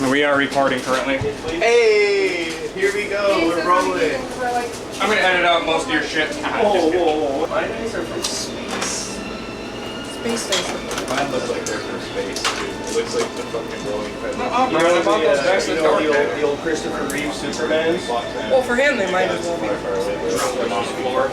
We are recording currently. Hey, here we go. We're rolling. I'm gonna edit out most of your shit. Whoa. My guys are from space. Space station. Mine looks like they're from space, dude. It looks like the fucking rolling feather. The old Christopher Reeve Superman? Well, for him, they might as well be. on the floor.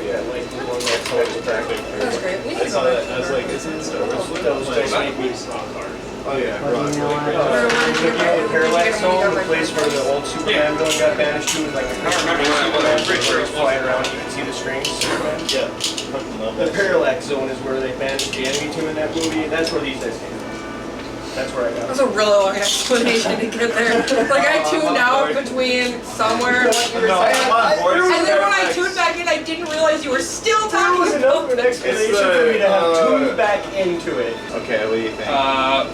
Yeah, like the one that's always practiced. That's great. We I can saw go that. back I was like, is it so? That was just make me rock hard. Oh yeah, rock. The parallax zone, the place where the old Superman villain got banished to, like a Superman bridge where he's flying around, you can see the strings. Superman. Yeah. The parallax zone is where they banished the enemy to in that movie. That's where these guys came from. That's where I got it. That's a really long explanation to get there. Like, I tuned out between somewhere and what you were saying. And then when I tuned back in, I didn't realize you were still That was talking enough of an explanation for me to have tuned back into it. Okay, what do you think?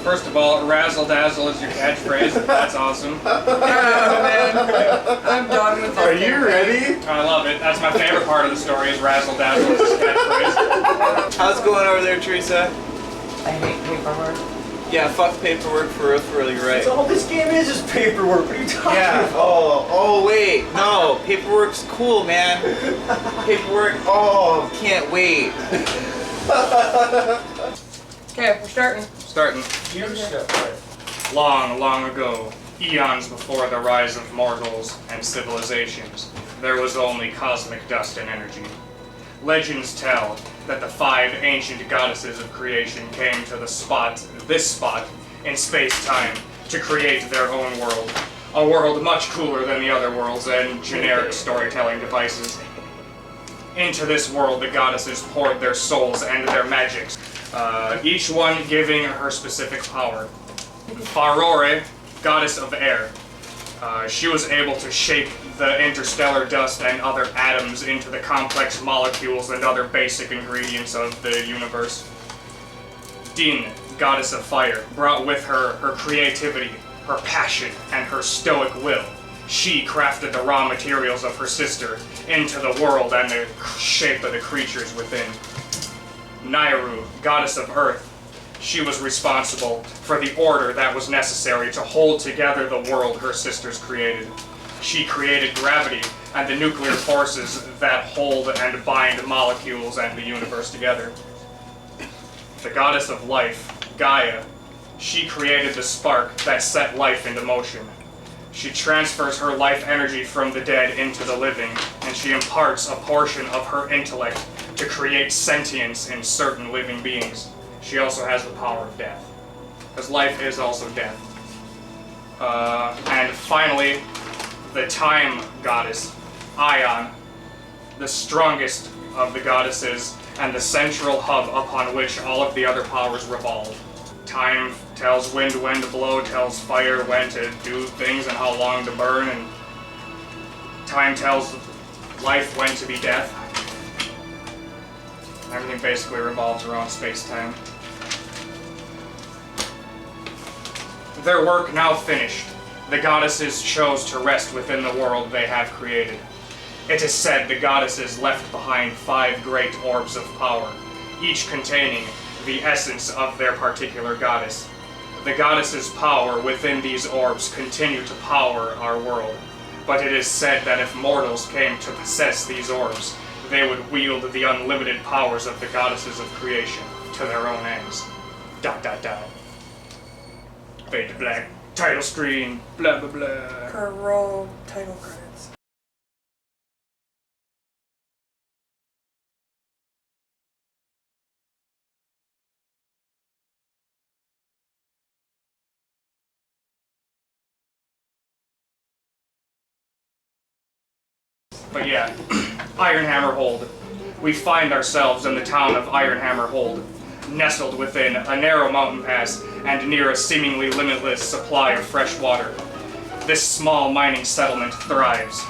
First of all, razzle dazzle is your catchphrase. That's awesome. Oh, man. I'm done with this. Are you ready? I love it. That's my favorite part of the story is razzle dazzle is his catchphrase. How's it going over there, Teresa? I hate paperwork. Yeah, fuck paperwork for real, you're right. So all this game is paperwork. What are you talking Yeah. about? Oh wait. No, paperwork's cool, man. Paperwork. Oh, can't wait. Okay, we're starting. Starting. Huge stuff, right? Long, long ago, eons before the rise of mortals and civilizations, there was only cosmic dust and energy. Legends tell that the 5 ancient goddesses of creation came to this spot, in space-time, to create their own world. A world much cooler than the other worlds and generic storytelling devices. Into this world, the goddesses poured their souls and their magics, each one giving her specific power. Farore, goddess of air. She was able to shape the interstellar dust and other atoms into the complex molecules and other basic ingredients of the universe. Din, goddess of fire, brought with her her creativity, her passion, and her stoic will. She crafted the raw materials of her sister into the world and the shape of the creatures within. Nairu, goddess of earth. She was responsible for the order that was necessary to hold together the world her sisters created. She created gravity and the nuclear forces that hold and bind molecules and the universe together. The goddess of life, Gaia, she created the spark that set life into motion. She transfers her life energy from the dead into the living, and she imparts a portion of her intellect to create sentience in certain living beings. She also has the power of death, because life is also death. And finally, the time goddess, Ion, the strongest of the goddesses and the central hub upon which all of the other powers revolve. Time tells wind when to blow, tells fire when to do things and how long to burn, and time tells life when to be death. Everything basically revolves around space-time. Their work now finished, the goddesses chose to rest within the world they have created. It is said the goddesses left behind 5 great orbs of power, each containing the essence of their particular goddess. The goddesses' power within these orbs continue to power our world, but it is said that if mortals came to possess these orbs, they would wield the unlimited powers of the goddesses of creation to their own ends. ... Fade to black, title screen, blah blah blah. Roll title credits. But yeah, Ironhammer Hold. We find ourselves in the town of Ironhammer Hold, nestled within a narrow mountain pass and near a seemingly limitless supply of fresh water. This small mining settlement thrives.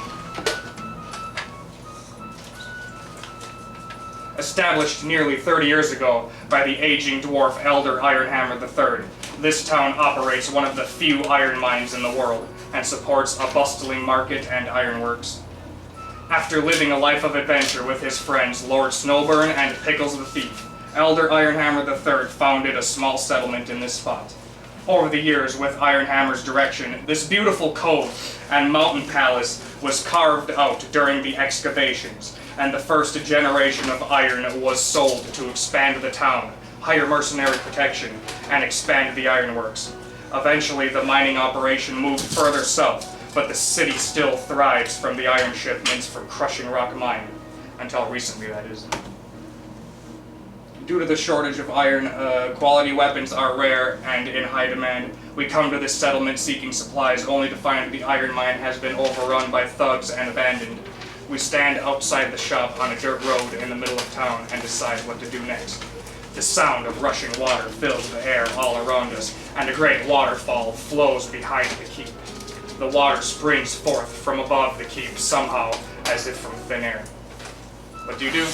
Established nearly 30 years ago by the aging dwarf Elder Ironhammer III, this town operates one of the few iron mines in the world and supports a bustling market and ironworks. After living a life of adventure with his friends Lord Snowburn and Pickles the Thief, Elder Ironhammer III founded a small settlement in this spot. Over the years, with Ironhammer's direction, this beautiful cove and mountain palace was carved out during the excavations, and the first generation of iron was sold to expand the town, hire mercenary protection, and expand the ironworks. Eventually, the mining operation moved further south, but the city still thrives from the iron shipments from crushing rock mine. Until recently, that is. Due to the shortage of iron, quality weapons are rare and in high demand. We come to this settlement seeking supplies only to find the iron mine has been overrun by thugs and abandoned. We stand outside the shop on a dirt road in the middle of town and decide what to do next. The sound of rushing water fills the air all around us, and a great waterfall flows behind the keep. The water springs forth from above the keep somehow, as if from thin air. What do you do?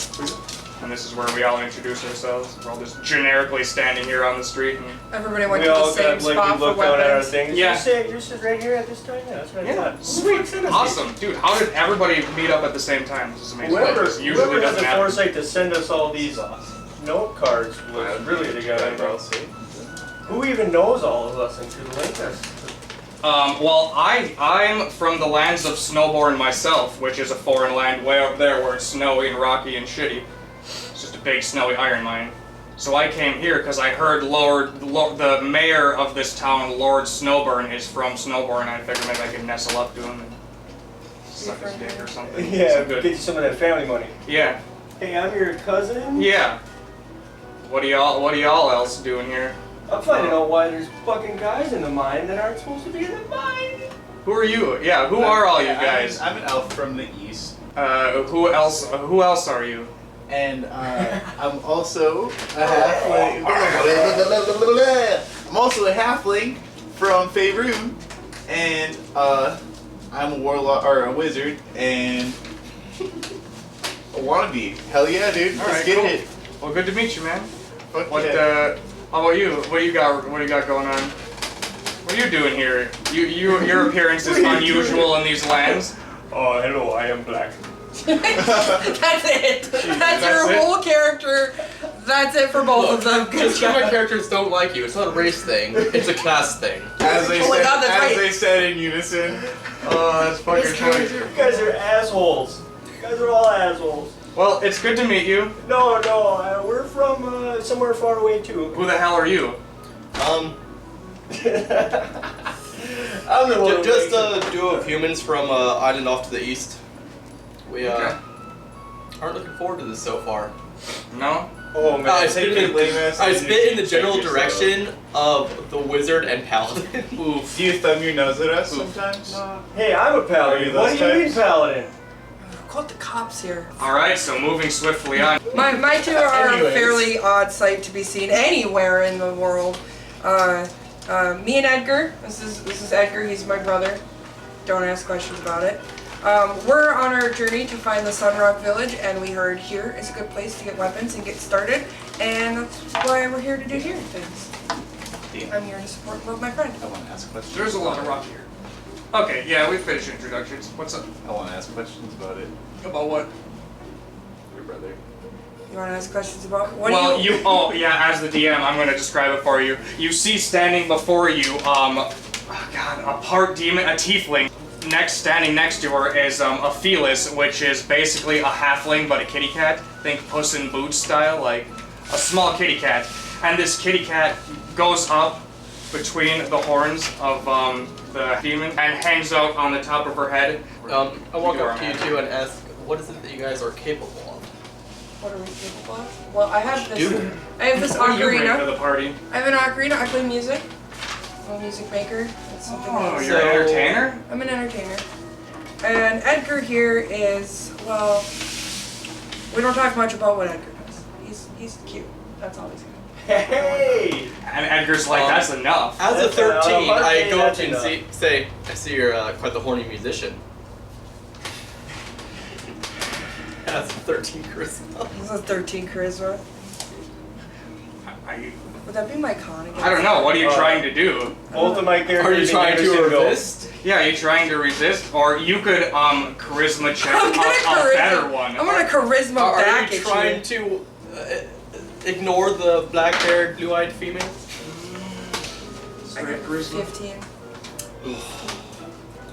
And this is where we all introduce ourselves. We're all just generically standing here on the street. And Everybody went to the same spot for look down at our weapons. things. Yeah. You're sitting right here at this time? Yeah, that's what I thought. Sweet. Awesome. Dude, how did everybody meet up at the same time? This is amazing. Whoever This had doesn't the happen. foresight to send us all these note cards was really the guy, bro. Who even knows all of us and could link us? Well, I'm from the lands of Snowborn myself, which is a foreign land way up there where it's snowy and rocky and shitty. It's just a big snowy iron mine. So I came here because I heard the mayor of this town, Lord Snowburn, is from Snowborn. I figured maybe I could nestle up to him and suck his dick or something. Yeah, Some good. get you some of that family money. Yeah. Hey, I'm your cousin. Yeah. What are y'all else doing here? I'm finding out why there's fucking guys in the mine that aren't supposed to be in the mine. Who are you? Yeah, who are all you guys? I'm an elf from the east. Who else are you? And I'm also a halfling. I'm also a halfling from Faerun, and I'm a warlock or a wizard and a wannabe. Hell yeah, dude! All Let's right, get cool. it. Well, good to meet you, man. Fuck What? yeah. How about you? What do you got? What do you got going on? What are you doing here? Your appearance is unusual in these lands. Oh, hello, I am black. That's it. That's your it? whole character. That's it for both of them. Good Just 'cause my job. characters don't like you. It's not a race thing. It's a class thing. As they Oh my said, God, that's as right. they said in unison. Oh, that's fucking funny. You guys are assholes. You guys are all assholes. Well, it's good to meet you. No, we're from somewhere far away too. Who the hell are you? I'm the one. Just a duo of humans from island off to the east. We Okay. aren't looking forward to this so far. No? Oh man, I spit in the general Check yourself. direction of the wizard and paladin. Oof. Do you thumb your nose at us sometimes? Hey, I'm a Are paladin. you What those do you mean, types? paladin? Caught the cops here. Alright, so moving swiftly on. My two are Anyways. a fairly odd sight to be seen anywhere in the world. Me and Edgar. This is Edgar. He's my brother. Don't ask questions about it. We're on our journey to find the Sunrock Village, and we heard here is a good place to get weapons and get started, and that's why we're here to do here things. I'm here to support love my friend. I want to ask questions. There's a lot of rock here. Okay, yeah, we finished introductions. What's up? I want to ask questions about it. About what? Your brother. You want to ask questions about what? Well, do you? oh yeah, as the DM, I'm going to describe it for you. You see standing before you, oh god, a part demon, a tiefling. Standing next to her is a Felis, which is basically a halfling but a kitty cat. Think Puss in Boots style, like a small kitty cat. And this kitty cat goes up between the horns of the demon and hangs out on the top of her head. I walk up to you two and ask, what is it that you guys are capable of? What are we capable of? Well, I have this. Dude. I have this What do you bring to ocarina. the party? I have an ocarina. I play music. I'm a music maker. That's something Oh, else. you're an entertainer? I'm an entertainer. And Edgar here is, well, we don't talk much about what Edgar does. He's cute. That's all he's got. Hey! And Edgar's like, that's enough. As a That's 13, enough. I go up That's to you and enough. say, I see you're quite the horny musician. That's 13 charisma. This is 13 charisma. Would that be my con again? I don't know, what are you trying to do? Both of my characters. Are you in trying to unison go. resist? Yeah, are you trying to resist? Or you could charisma check I'm gonna a better one. I'm gonna charisma Are back you at trying you. to ignore the black-haired, blue-eyed female? Straight charisma? 15.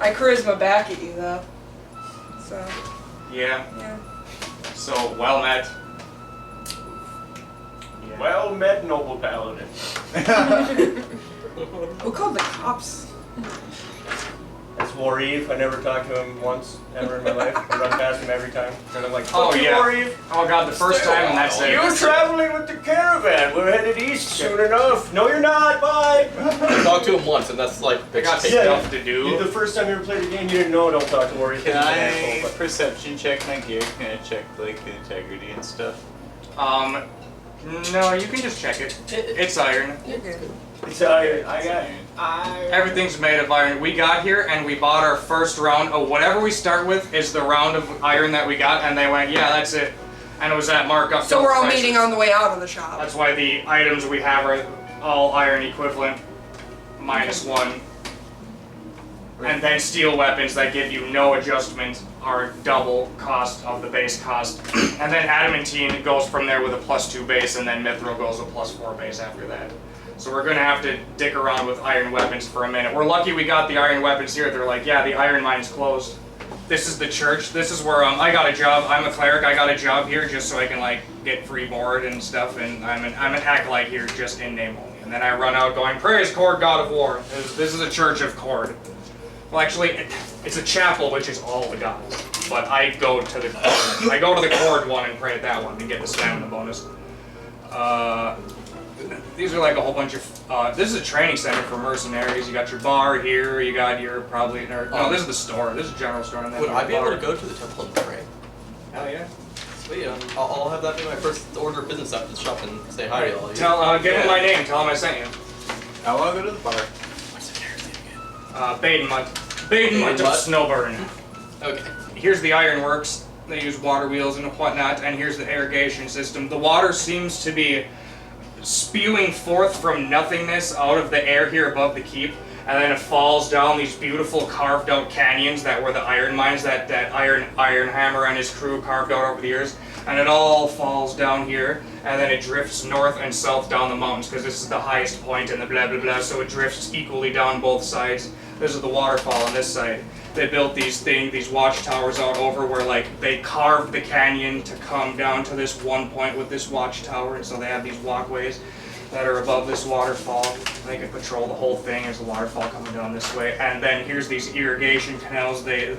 I charisma back at you though. So, Yeah. yeah. So, well met. Yeah. Well met, noble paladin. Who called the cops? That's Wareve. I never talked to him once, ever in my life. I run past him every time. And I'm like, Oh, fuck you, yeah. Wareve. Oh god, the first time and that's it. You're traveling with the caravan. We're headed east soon enough. No, you're not. Bye. I talked to him once, and that's like I got bitch. stuff to You, the do. first time you ever played the game, you didn't know. Don't talk to Wareve. Can I perception check my gear? Can I check like the integrity and stuff? No, you can just check it. It's iron. You're good. It's iron. I got iron. Everything's made of iron. We got here and we bought our first round of whatever we start with is the round of iron that we got, and they went, yeah, that's it. And it was at markup. So we're all prices. meeting on the way out of the shop. That's why the items we have are all iron equivalent, -1. And then steel weapons that give you no adjustment are double cost of the base cost. And then adamantine goes from there with a +2 base, and then mithril goes a +4 base after that. So we're gonna have to dick around with iron weapons for a minute. We're lucky we got the iron weapons here. They're like, yeah, the iron mine's closed. This is the church. This is where I got a job. I'm a cleric. I got a job here just so I can like get free board and stuff. And I'm an acolyte here just in name only. And then I run out going, praise Kord, God of War. This is a church of Kord. Well, actually, it's a chapel, which is all the gods. But I go to the Kord one and pray at that one to get the stamina bonus. These are like a whole bunch of. This is a training center for mercenaries. You got your bar here. You got your probably. No, this is the store. This is a general store. And then Would I be able bar. to go to the temple and pray? Hell yeah. Sweet. I'll have that be my first order of business after the shop and say hi to all you. Give him my name. Tell him I sent you. I want to go to the bar. What's the character's name again? Baden Mutt of Mutt? Snowburn. Okay. Here's the ironworks. They use water wheels and whatnot. And here's the irrigation system. The water seems to be spewing forth from nothingness out of the air here above the keep, and then it falls down these beautiful carved out canyons that were the iron mines that Ironhammer and his crew carved out over the years, and it all falls down here, and then it drifts north and south down the mountains because this is the highest point in the blah blah blah, so it drifts equally down both sides. This is the waterfall on this side. They built these watchtowers out over where like they carved the canyon to come down to this one point with this watchtower, and so they have these walkways that are above this waterfall. They can patrol the whole thing. There's a waterfall coming down this way, and then here's these irrigation canals. The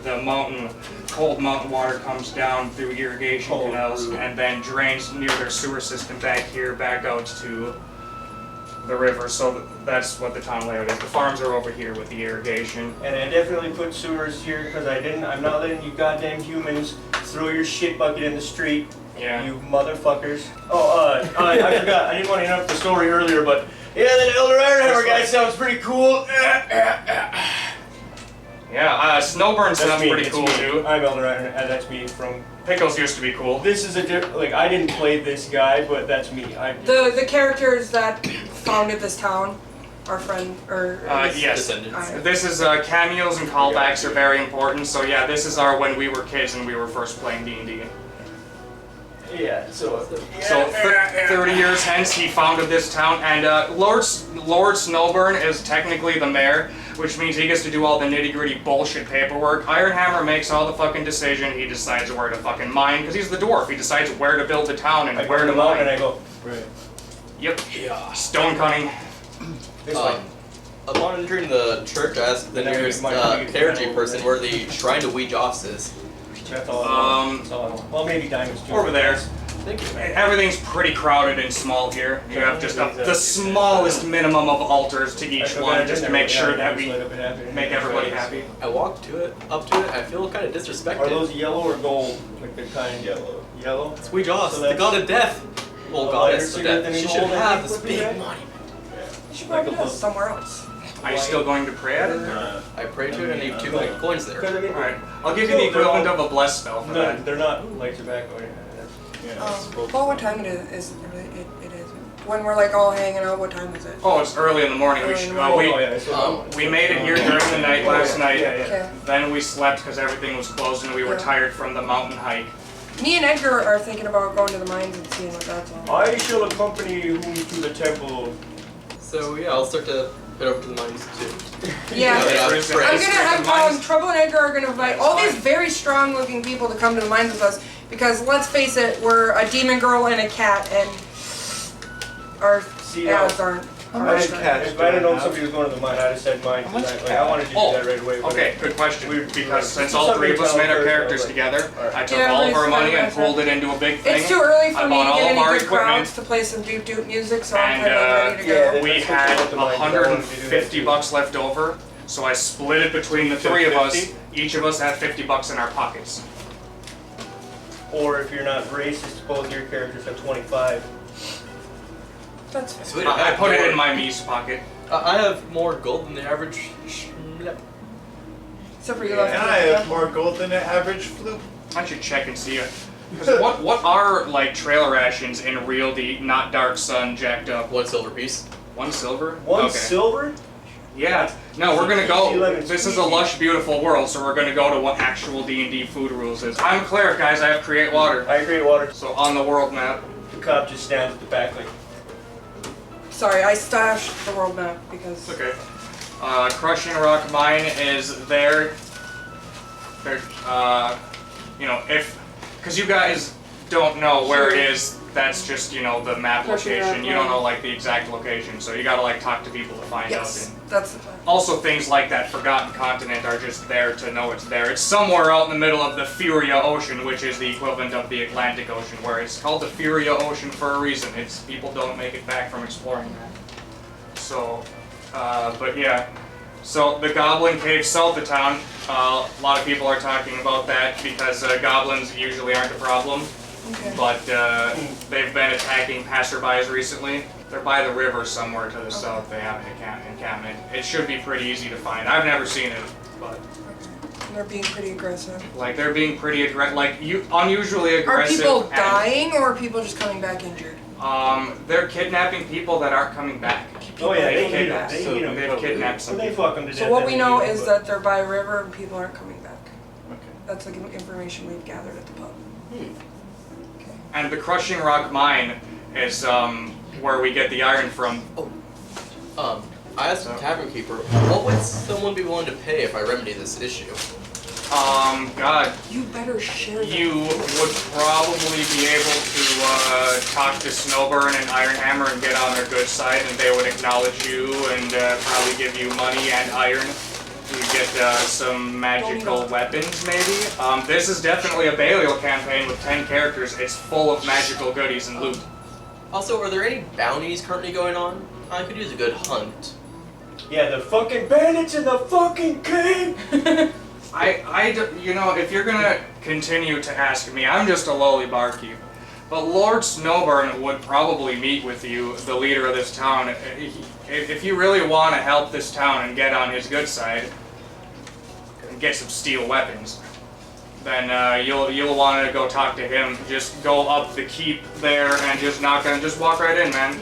cold mountain water comes down through irrigation canals and then drains near their sewer system back here, back out to the river. So that's what the town layout is. The farms are over here with the irrigation. And I definitely put sewers here because I'm not letting you goddamn humans throw your shit bucket in the street. Yeah. You motherfuckers. Oh, I forgot. I didn't want to interrupt the story earlier, but yeah, that Elder Ironhammer guy sounds pretty cool. Yeah, Snowburn sounds pretty cool too. I'm Elder Ironhammer. That's me from. Pickles used to be cool. This is I didn't play this guy, but that's me. The characters that founded this town, our friend Yes. Descendants. This is cameos and callbacks are very important. So yeah, this is our when we were kids and we were first playing D&D. Yeah. So 30 years hence, he founded this town, and Lord Snowburn is technically the mayor, which means he gets to do all the nitty-gritty bullshit paperwork. Ironhammer makes all the fucking decision. He decides where to fucking mine, because he's the dwarf. He decides where to build the town and where to mine. And I go. Right. Yep. Yeah. Stone cutting. This way. Upon entering the church, I asked the Then I nearest get my- clergy person where the shrine to Weejoss is. That's all. I know. That's all I know. Well, maybe diamonds too. Over there. Thank you. Everything's pretty crowded and small here. You have just the smallest minimum of altars to each one, just to make sure that we make everybody happy. I walked up to it, I feel kind of disrespected. Are those yellow or gold? Like the kind yellow. Yellow? It's Weejoss, So the that's- god of death. Well, A goddess lighter of cigarette death. than She you should hold have and this put big it back? monument. You should Like probably a do book. this somewhere else. Are you still going to pray at it? I prayed to it and leave 2 million coins there. Because I mean, Alright, I'll give you the equivalent of a bless spell for no, that. they're not like tobacco. Well, what time it is? It is. When we're like all hanging out, what time is it? Oh, it's early in the morning. Early in the morning. We made it here during the night last night. Yeah, yeah. Okay. Then we slept because everything was closed and we were Yeah. tired from the mountain hike. Me and Edgar are thinking about going to the mines and seeing what that's all. I shall accompany you to the temple. So yeah, I'll start to Head over to the mines too. Yeah. Yeah, I'm gonna have Trouble and Edgar are gonna invite all these very strong-looking people to come to the mines with us because let's face it, we're a demon girl and a cat, and our ads aren't. If I'd have known somebody was going to the mine, I'd have said mine. I wanted you to do that right away. Okay, good question. Because since all three of us made our characters together, I took all of our money and pulled it into a big thing. It's too early for me to bought all get of any our good crowds equipment, to play some doot music, so I'm and kind of ready to go. we had $150 left over, so I split it between the three of us. Each of us had $50 in our pockets. Or if you're not racist, both your characters have 25. That's fair. Sweet, I put it in my Mies pocket. I have more gold than the average. Schmlep. Except for you And left. I have more gold than the average flute. I should check and see it. What are like trail rations in Real D, not Dark Sun, jacked up? 1 silver piece. 1 silver? One Okay. silver? Yeah. No, we're gonna go. Lemon This is a squeezy. lush, beautiful world, so we're gonna go to what actual D&D food rules is. I'm a cleric, guys. I have create water. I agree, water. So on the world map. The cop just stands at the back like, Sorry, I stashed the world map because. It's okay. Crushing Rock Mine is there. There. You know, because you guys don't know where it is. That's just, you know, the map Crushing location. Rock You don't Mine. know like the exact location, so you gotta like talk to people to find Yes, out. And that's the plan. also, things like that Forgotten Continent are just there to know it's there. It's somewhere out in the middle of the Furia Ocean, which is the equivalent of the Atlantic Ocean, where it's called the Furia Ocean for a reason. It's people don't make it back from exploring that. So, but yeah. So the Goblin Caves south of town, a lot of people are talking about that because goblins usually aren't a problem. Okay. But they've been attacking passerbys recently. They're by the river somewhere to the south. They have an encampment. It should be pretty easy to find. I've never seen it, but And they're being pretty aggressive. like they're being pretty unusually Are aggressive. people and, dying or are people just coming back injured? They're kidnapping people that aren't coming back. oh yeah, They they need kidnapped. them. They So need them. they've kidnapped some Well, they people. fuck them to death. So what we and know they need is them, that they're by a river and people aren't coming back. Okay. That's like information we've gathered at the pub. And the Crushing Rock Mine is where we get the iron from. I asked the tavern keeper, what would someone be willing to pay if I remedy this issue? God, You better share that. you would probably be able to talk to Snowburn and Ironhammer and get on their good side, and they would acknowledge you and probably give you money and iron. You get some magical weapons, maybe. This is definitely a Baliel campaign with 10 characters. It's full of magical goodies and loot. Also, are there any bounties currently going on? I could use a good hunt. Yeah, the fucking bandits in the fucking cave! You know, if you're gonna continue to ask me, I'm just a lowly barkeep. But Lord Snowburn would probably meet with you, the leader of this town. If you really want to help this town and get on his good side, and get some steel weapons, then you'll want to go talk to him. Just go up the keep there and just walk right in, man.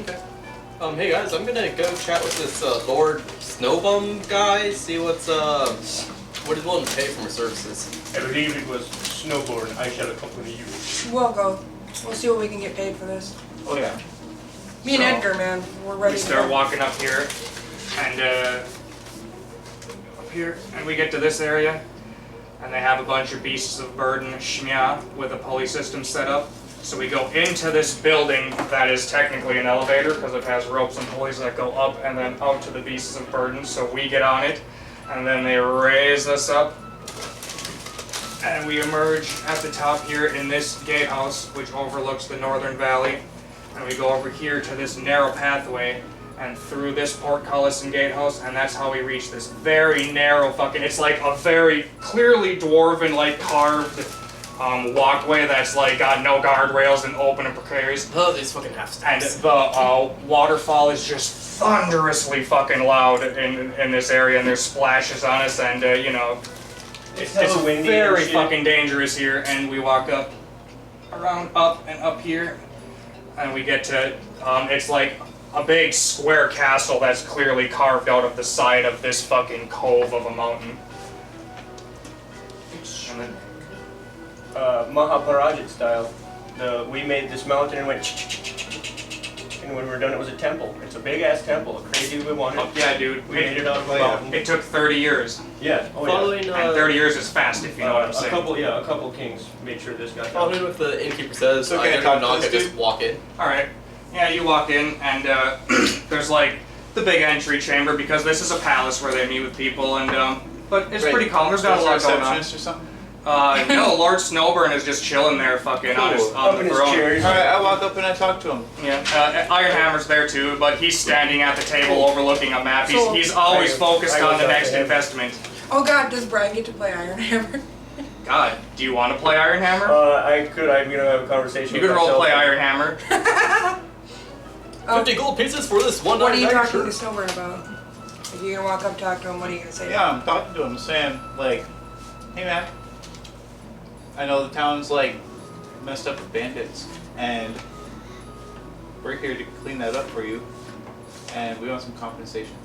Okay. Hey guys, I'm gonna go chat with this Lord Snowbum guy, see what he's willing to pay for my services. I believe it was snowboard. I shall accompany you. We'll go. We'll see what we can get paid for this. Oh yeah. Me and So, Edgar, man, we're ready We to start go. walking up here, and we get to this area, and they have a bunch of beasts of burden, shmya, with a pulley system set up. So we go into this building that is technically an elevator because it has ropes and pulleys that go up and then out to the beasts of burden. So we get on it, and then they raise us up, and we emerge at the top here in this gatehouse, which overlooks the northern valley. And we go over here to this narrow pathway and through this portcullis and gatehouse, and that's how we reach this very narrow it's like a very clearly dwarven, like carved walkway that's like got no guardrails and open and precarious. Oh, these fucking half And stacks. the waterfall is just thunderously fucking loud in this area, and there's splashes on us, and you know, it's hella windy and very shit. fucking dangerous here. And we walk up, around, up, and up here, and we get to, it's like a big square castle that's clearly carved out of the side of this fucking cove of a mountain. And then, Mahabharajit style. We made this mountain and went and when we were done, it was a temple. It's a big ass temple, a crazy we wanted. Fuck yeah, dude. We made it out of a mountain. It took 30 years. Yeah. Oh, Following, And 30 years is fast, if you know what I'm a saying. couple kings made sure this got done. following what the innkeeper says, Okay, I don't talk to knock, I this just dude. walk in. Alright. Yeah, you walk in, and there's like the big entry chamber because this is a palace where they meet with people, and but it's Right. pretty calm. There's not a lot going on. Receptionist or something? No, Lord Snowburn is just chilling there, fucking on Cool. on Up the in his throne. chair. he's Alright, I walk up and I talk to him. Yeah, Ironhammer's there too, but he's standing at the table overlooking a map. So- He's always I focused go on the talk to next him. investment. Oh God, does Brian get to play Ironhammer? God, do you want to play Ironhammer? I could. I'm gonna have a conversation. You with can role myself. play Ironhammer. 50 gold pieces for this one What are you iron talking to shirt. Snowburn about? If you're gonna walk up, talk to him, what are you gonna say? Yeah, I'm talking to him, saying, like, hey man, I know the town's, like, messed up with bandits, and we're here to clean that up for you, and we want some compensation.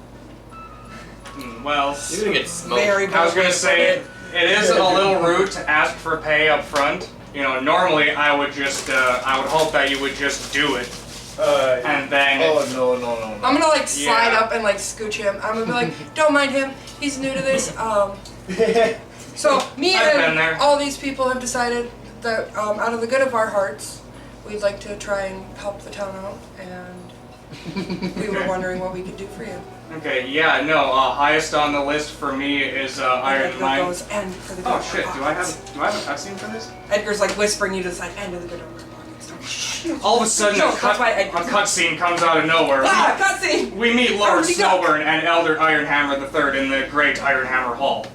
Well, You're gonna get smoked. Very I was gonna blunt say with it is a little rude to ask for pay up front. You know, normally I would just, I would hope that you would just do it, and then. Oh, no. I'm gonna like slide Yeah. up and like scooch him. I'm gonna be like, don't mind him. He's new to this. So me I've been and there. all these people have decided that out of the good of our hearts, we'd like to try and help the town out, and we were wondering what we could do for you. Okay, yeah, no, highest on the list for me is Iron Edgar Mine. goes, and for the good Oh of shit, our do I have pockets." a cutscene for this? Edgar's like whispering you to the side, and to the good of our pockets. All of a sudden, No, a that's why Edgar- cutscene comes out of nowhere. Ah, cutscene! We meet Lord Where'd he go? Snowburn and Elder Ironhammer III in the Great Ironhammer Hall.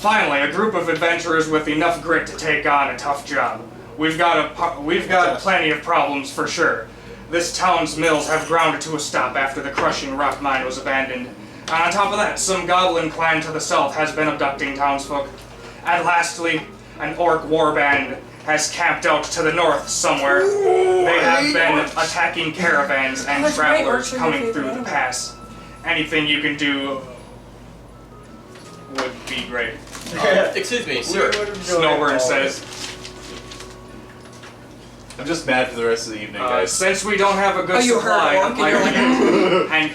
Finally, a group of adventurers with enough grit to take on a tough job. We've got plenty of problems for sure. This town's mills have grounded to a stop after the crushing rock mine was abandoned. And on top of that, some goblin clan to the south has been abducting townsfolk. And lastly, an orc warband has camped out to the north somewhere. They have been attacking caravans and That's right, travelers orcs are your coming favorite through the animal. pass. Anything you can do would be great. Excuse me, sir. Snowburn says. I'm just mad for the rest of the evening, Uh, guys. since we don't have a good Oh, you heard supply orc of and you're iron, like,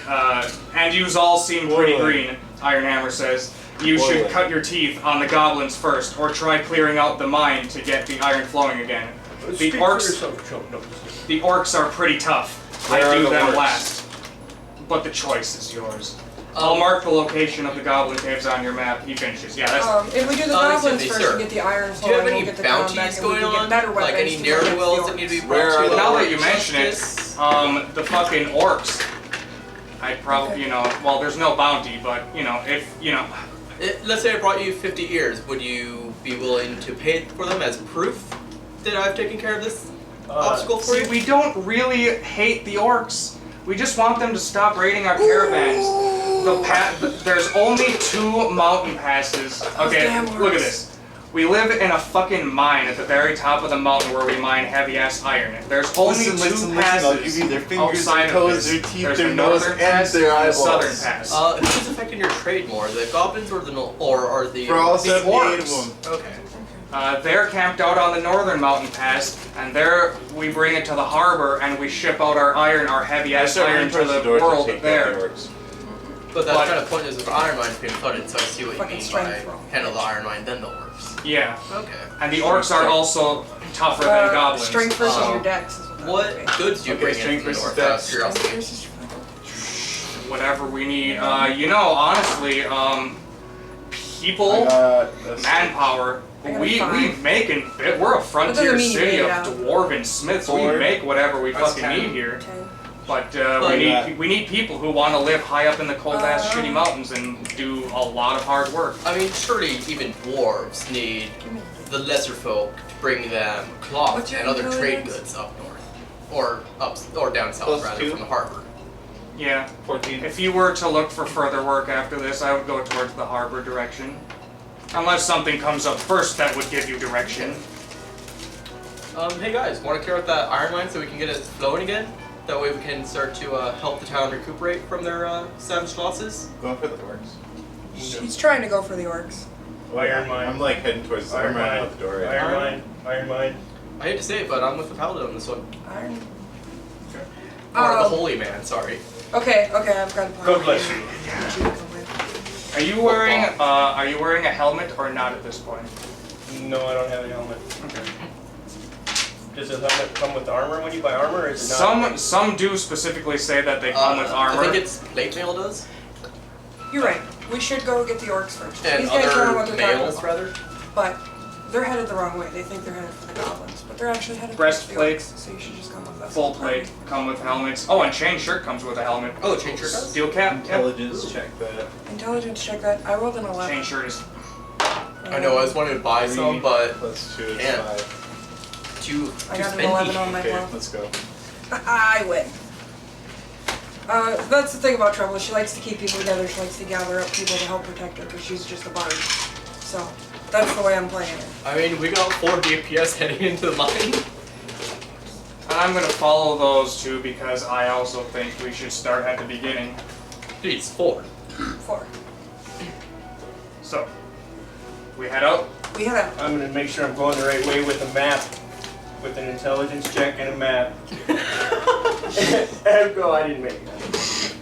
and yous all seem pretty Boiling. green, Ironhammer says, you should Boiling. cut your teeth on the goblins first, or try clearing out the mine to get the iron flowing again. The orcs are pretty tough. Where I are do the them orcs? last. But the choice is yours. I'll mark the location of the Goblin Caves on your map. He finishes. Yeah, that's If we do the excuse goblins me, first sir. and get the iron Do you have flowing, any we'll get the town back bounties and we going can get on? better weapons Like any to go against the ne'er-do-wells that need to be orcs. brought Where to are the now our that you mention it, justice? the fucking orcs. I'd probably, you know, well, there's no bounty, but, you know, if, you know, Let's say I brought you 50 ears. Would you be willing to pay for them as proof that I've taken care of this obstacle for see, you? we don't really hate the orcs. We just want them to stop raiding our caravans. There's only 2 mountain passes. Okay, damn look at orcs. this. We live in a fucking mine at the very top of the mountain where we mine heavy-ass iron. There's only two passes I'll give you their fingers, outside their of toes, this. their teeth, There's their the nose, northern and pass their and the eyeballs. southern pass. Who's affecting your trade more, the goblins or are the For all The 78 of orcs. them. Okay. They're camped out on the northern mountain pass, and there we bring it to the harbor and we ship out our iron, our heavy-ass iron to the world there. But that's But- kind of pointless if the iron mine's being flooded, so I see what you Fucking mean strength by roll. handle the iron mine, then the orcs. Yeah, Okay. and the orcs are also tougher than goblins. Strength versus so your dex is what that What would be. goods do you Okay, bring in strength from the versus north out of dex. curiosity? whatever we need. You know, honestly, people, manpower. I got a We 5. make and we're a frontier doesn't mean you city made of it out. dwarven smiths. 4. We make whatever we That's fucking 10. need here. 10. But Like we need people who want to live high up in the cold ass Uh. shitty mountains and do a lot of hard work. I mean, surely even dwarves need the lesser folk to bring them cloth What's your and other trade intelligence? goods up north, or down south rather, +2. from the harbor. Yeah. 14. If you were to look for further work after this, I would go towards the harbor direction. Unless something comes up first that would give you direction. Hey guys, want to clear out that iron mine so we can get it flowing again? That way we can start to help the town recuperate from their savage losses. Going for the orcs. He's trying to go for the orcs. Iron mine. I'm like heading towards the Iron I'm running mine. out the door right Iron now. mine. Iron mine. I hate to say it, but I'm with the paladin on this one. Iron. Or the holy man, sorry. Okay, I've got a plan. God bless you. Are you wearing a helmet or not at this point? No, I don't have a helmet. Okay. Does the helmet come with armor when you buy armor, or is it not? Some do specifically say that they come with armor. I think it's plate mail does. You're right. We should go get the orcs first. And These guys don't know other what they're talking males, about. rather. But they're headed the wrong way. They think they're headed for the goblins, but they're actually headed for the Breastplate. orcs. So you should just come with us. Full plate come with helmets. Oh, and chain shirt comes with a helmet. Oh, chain shirt does? Steel cap. Yep. Intelligence, check that. Intelligence, check that. I rolled an 11. Chain shirt is. I know, I was wanting to buy some, but Plus 2 is Yeah. 5. too I got an spendy. 11 on my Okay, glove. let's go. I win. That's the thing about Trouble. She likes to keep people together. She likes to gather up people to help protect her because she's just a bard. So that's the way I'm playing it. I mean, we got 4 DPS heading into the mine. I'm gonna follow those two because I also think we should start at the beginning. Jeez, 4. 4. So, we head out. We head out. I'm gonna make sure I'm going the right way with a map, with an intelligence check and a map. And go, I didn't make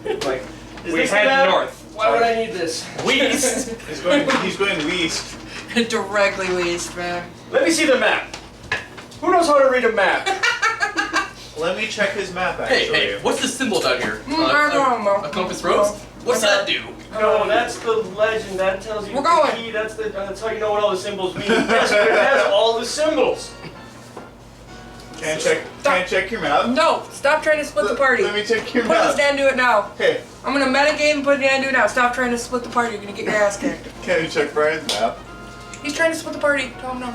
it. Like, is We this the head map? north. Why would I need this? Weast! He's going west. Directly east, man. Let me see the map. Who knows how to read a map? Let me check his map, Hey, actually. hey, what's this symbol down here? I don't know. A compass rose? What's that do? No, that's the legend. That tells you We're the going. key. That's how you know what all the symbols mean. Yes, but it has all the symbols. Can't check your map. No, stop trying to split the party. Let me check your Put us map. down, do it now. Hey, I'm gonna metagame and put it down, do it now. Stop trying to split the party. You're gonna get your ass kicked. can you check Brian's map? He's trying to split the party. Tell him no.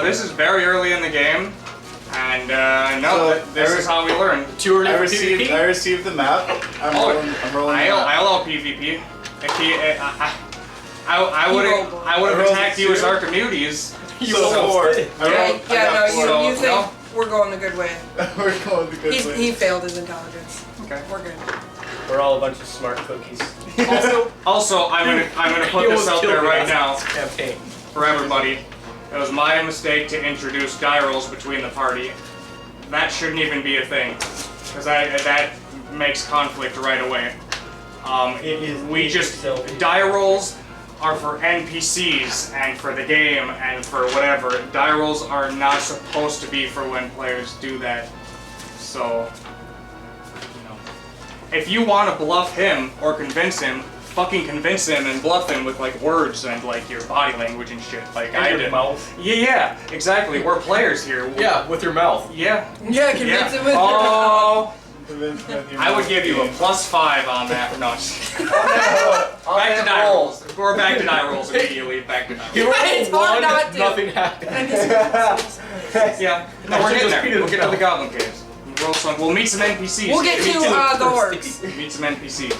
This is very early in the game, and no, So, this is how we learn. Too early I for received PvP? the map. I'm rolling the map. I allow PvP. I would have attacked you as Archimedes. You So almost 4. did. I rolled- I Yeah, got no, 4. you think No. we're going the good way. We're going the good way. He failed his intelligence. Okay. We're good. We're all a bunch of smart cookies. Also, I'm gonna put this out there right now Campaign. for everybody. It was my mistake to introduce die rolls between the party. That shouldn't even be a thing, because that makes conflict right away. It is We just selfish. die rolls are for NPCs and for the game and for whatever. Die rolls are not supposed to be for when players do that. So, you know, if you want to bluff him or convince him, fucking convince him and bluff him with like words and like your body language and shit, like I And your did. mouth. Yeah, exactly. We're players here. Yeah, with your mouth. Yeah. Yeah, convince him with Oh, Matthew I would give you a +5 on that. No. Back to die rolls. We're back to die rolls immediately. Back to die rolls. You were It's hard not to. nothing happened. Yeah. No, we're getting there. We'll get to the Goblin Caves. We'll meet some NPCs. We'll get to Me too. the orcs. Meet some NPCs.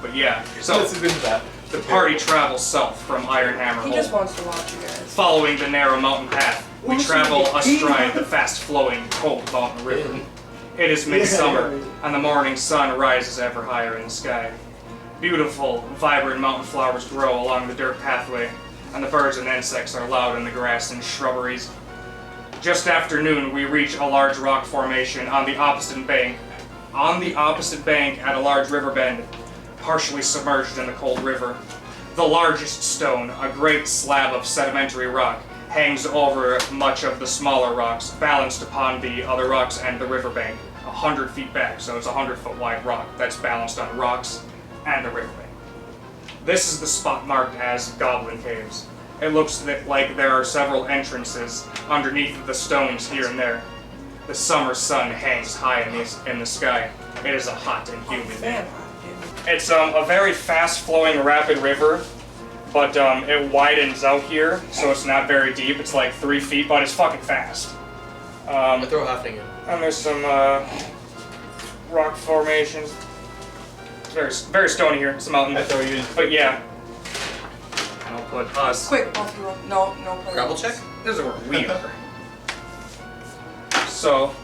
But yeah, so This is into that. the party travels south from Ironhammer He just Hold. wants to watch you guys. Following the narrow mountain path, we travel astride the fast-flowing, cold mountain river. It is midsummer, and the morning sun rises ever higher in the sky. Beautiful, vibrant mountain flowers grow along the dirt pathway, and the birds and insects are loud in the grass and shrubberies. Just after noon, we reach a large rock formation on the opposite bank. On the opposite bank at a large river bend, partially submerged in the cold river. The largest stone, a great slab of sedimentary rock, hangs over much of the smaller rocks, balanced upon the other rocks and the riverbank, 100 feet back, so it's a 100-foot wide rock that's balanced on rocks and the riverbank. This is the spot marked as Goblin Caves. It looks like there are several entrances underneath the stones here and there. The summer sun hangs high in the sky. It is a hot and humid day. Man, It's a very fast-flowing, rapid river, but it widens out here, so it's not very deep. It's like 3 feet, but it's fucking fast. I throw halfling in. And there's some rock formations. It's very stony here. It's a mountain, I throw you in. but yeah. And I'll put us. quick, both of you roll. No, play. Gravel check? This is where we are. So,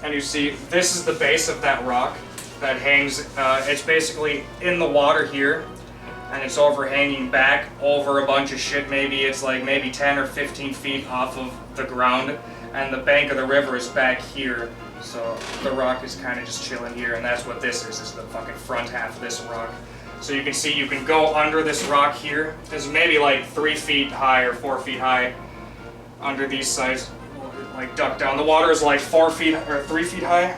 and you see, this is the base of that rock that hangs. It's basically in the water here, and it's overhanging back over a bunch of shit. Maybe it's like maybe 10 or 15 feet off of the ground, and the bank of the river is back here. So the rock is kind of just chilling here, and that's what this is the fucking front half of this rock. So you can see you can go under this rock here. It's maybe like 3 feet high or 4 feet high under these sides. Like duck down. The water is like 4 feet or 3 feet high.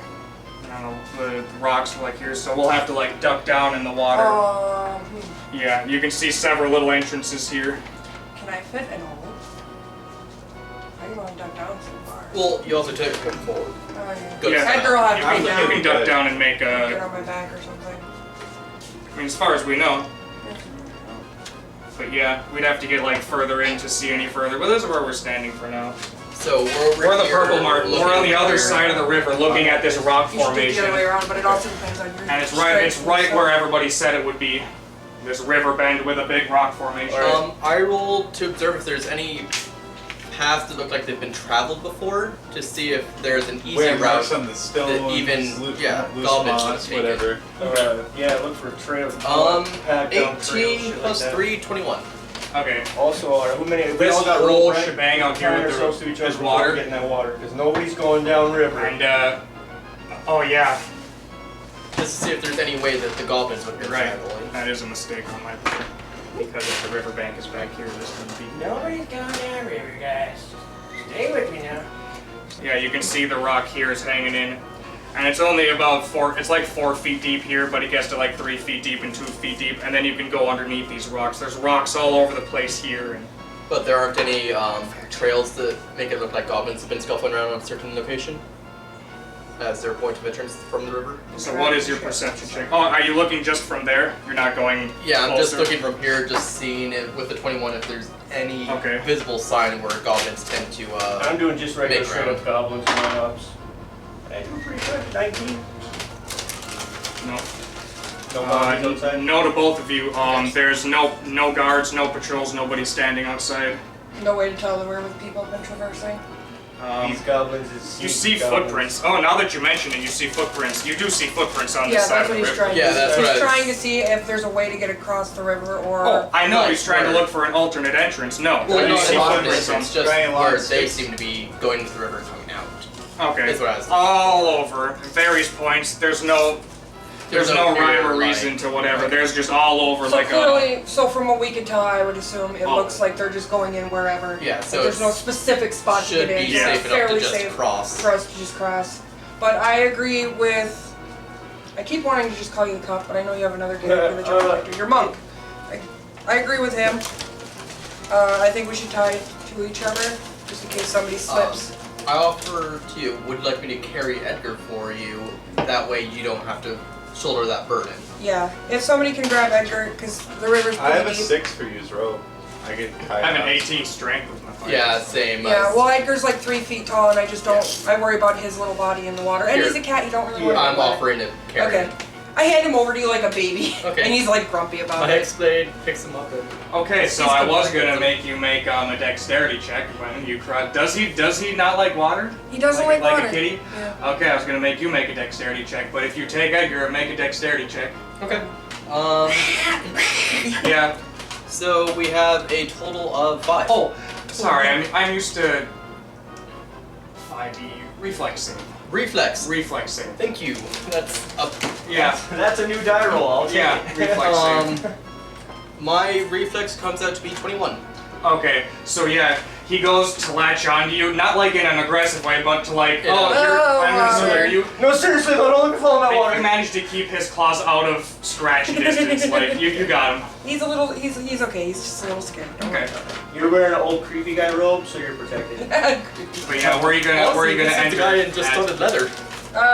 I don't know, the rocks are like here, so we'll have to like duck down in the water. Yeah, you can see several little entrances here. Can I fit in all? I can only duck down so far. Well, you also take it forward. Oh, yeah. Go Yeah. Edgar will have to You be down. can duck down and make Get a. on my back or something. I mean, as far as we know. But yeah, we'd have to get like further in to see any further. But this is where we're standing for now. So we're over We're the here purple mark. looking We're on the over other here. side of the river, looking at this rock You should do it the formation, other way around, but it also depends on your and it's strength right and where stuff. everybody said it would be. This river bend with a big rock formation. I roll to observe if there's any paths that look like they've been traveled before, to see if there's an easy Where route. marks on the stones, that even- loose, yeah, loose goblins moss, would take it. whatever. Yeah, look for trails. Pack down trails, 18 shit plus like that. 3, 21. Okay. Also, who many? We This all got whole rope, right? shebang out here Tying with ourselves to each other this before water. we get in that water, because nobody's going down river. And oh yeah, Just to see if there's any way that the goblins would be right. traveling. That is a mistake on my part. Because if the riverbank is back here, this would be. Nobody's going down river, guys. Stay with me now. Yeah, you can see the rock here is hanging in. And it's only about it's like 4 feet deep here, but it gets to like 3 feet deep and 2 feet deep, and then you can go underneath these rocks. There's rocks all over the place here. And But there aren't any trails that make it look like goblins have been scuffling around on a certain location as their point of entrance from the river. so what is your perception check? Oh, are you looking just from there? You're not going Yeah, I'm just closer? looking from here, just seeing it with the 21 if there's any Okay. visible sign where goblins tend to. I'm doing just regular Make straight round. up goblins in my ops. I do pretty good. 19. No. No bodies outside. No to both of you. There's no guards, no patrols, nobody standing outside. No way to tell where the people have been traversing. These goblins is. You see goblins. footprints. Oh, now that you mention it, you see footprints. You do see footprints on Yeah, the side that's of what the he's river. trying Yeah, to that's do. what I He's was- trying to see if there's a way to get across the river or... Oh, I know Like he's trying to where- look for an alternate entrance. No, Well, you no, see it's not footprints on. it's just Giant where logs. they seem to be going into the river and coming out. Okay, That's what I was thinking. all over, various points. There's no no clear, rhyme or like- reason to whatever. There's just all over So like clearly, so from what we can tell, I would assume it Oh. looks like they're just going in wherever. Yeah, Like, so there's no it's- specific spot to should get in. be Yeah. safe enough to fairly just safe cross. for us to just cross. But I agree with. I keep wanting to just call you the cup, but I know you have another character that you're collector. Your monk. I agree with him. I think we should tie to each other just in case somebody slips. I offer to you, would you like me to carry Edgar for you? That way you don't have to shoulder that burden. Yeah, if somebody can grab Edgar, because the river's I have pretty a deep. 6 for use rope. I get I have an up. 18 strength with my fight. Yeah, same. Yeah, as- well, Edgar's like 3 feet tall, and I just don't. I worry about his little body in the water. And Here. he's a cat. You don't really worry I'm about it. offering to carry. Okay. I hand him over to you like a baby, Okay. and he's like grumpy about My it. HEXBLADE picks him up and... Okay, so He's I the was one. gonna make you make a dexterity check when you cry. Does he not like water? He doesn't like like water. a kitty? Yeah. Okay, I was gonna make you make a dexterity check, but if you take Edgar, make a dexterity check. Okay. Yeah. So we have a total of 5. Oh, sorry, I'm used to 5e reflex save. Reflex. Reflex save. Thank you. That's up. Yeah. That's a new die roll. I'll take Yeah. it. Reflex save. My reflex comes out to be 21. Okay, so yeah, he goes to latch onto you, not like in an aggressive way, but to like, Yeah. I'm gonna Oh, slip you. No, seriously, though, don't let me fall in that And water. he managed to keep his claws out of scratch distance. Like you got him. He's a little. He's okay. He's just a little scared. Don't worry Okay. You're wearing an old creepy guy robe, so you're protected. about it. But yeah, where are you gonna This is enter? the guy in just at? studded leather.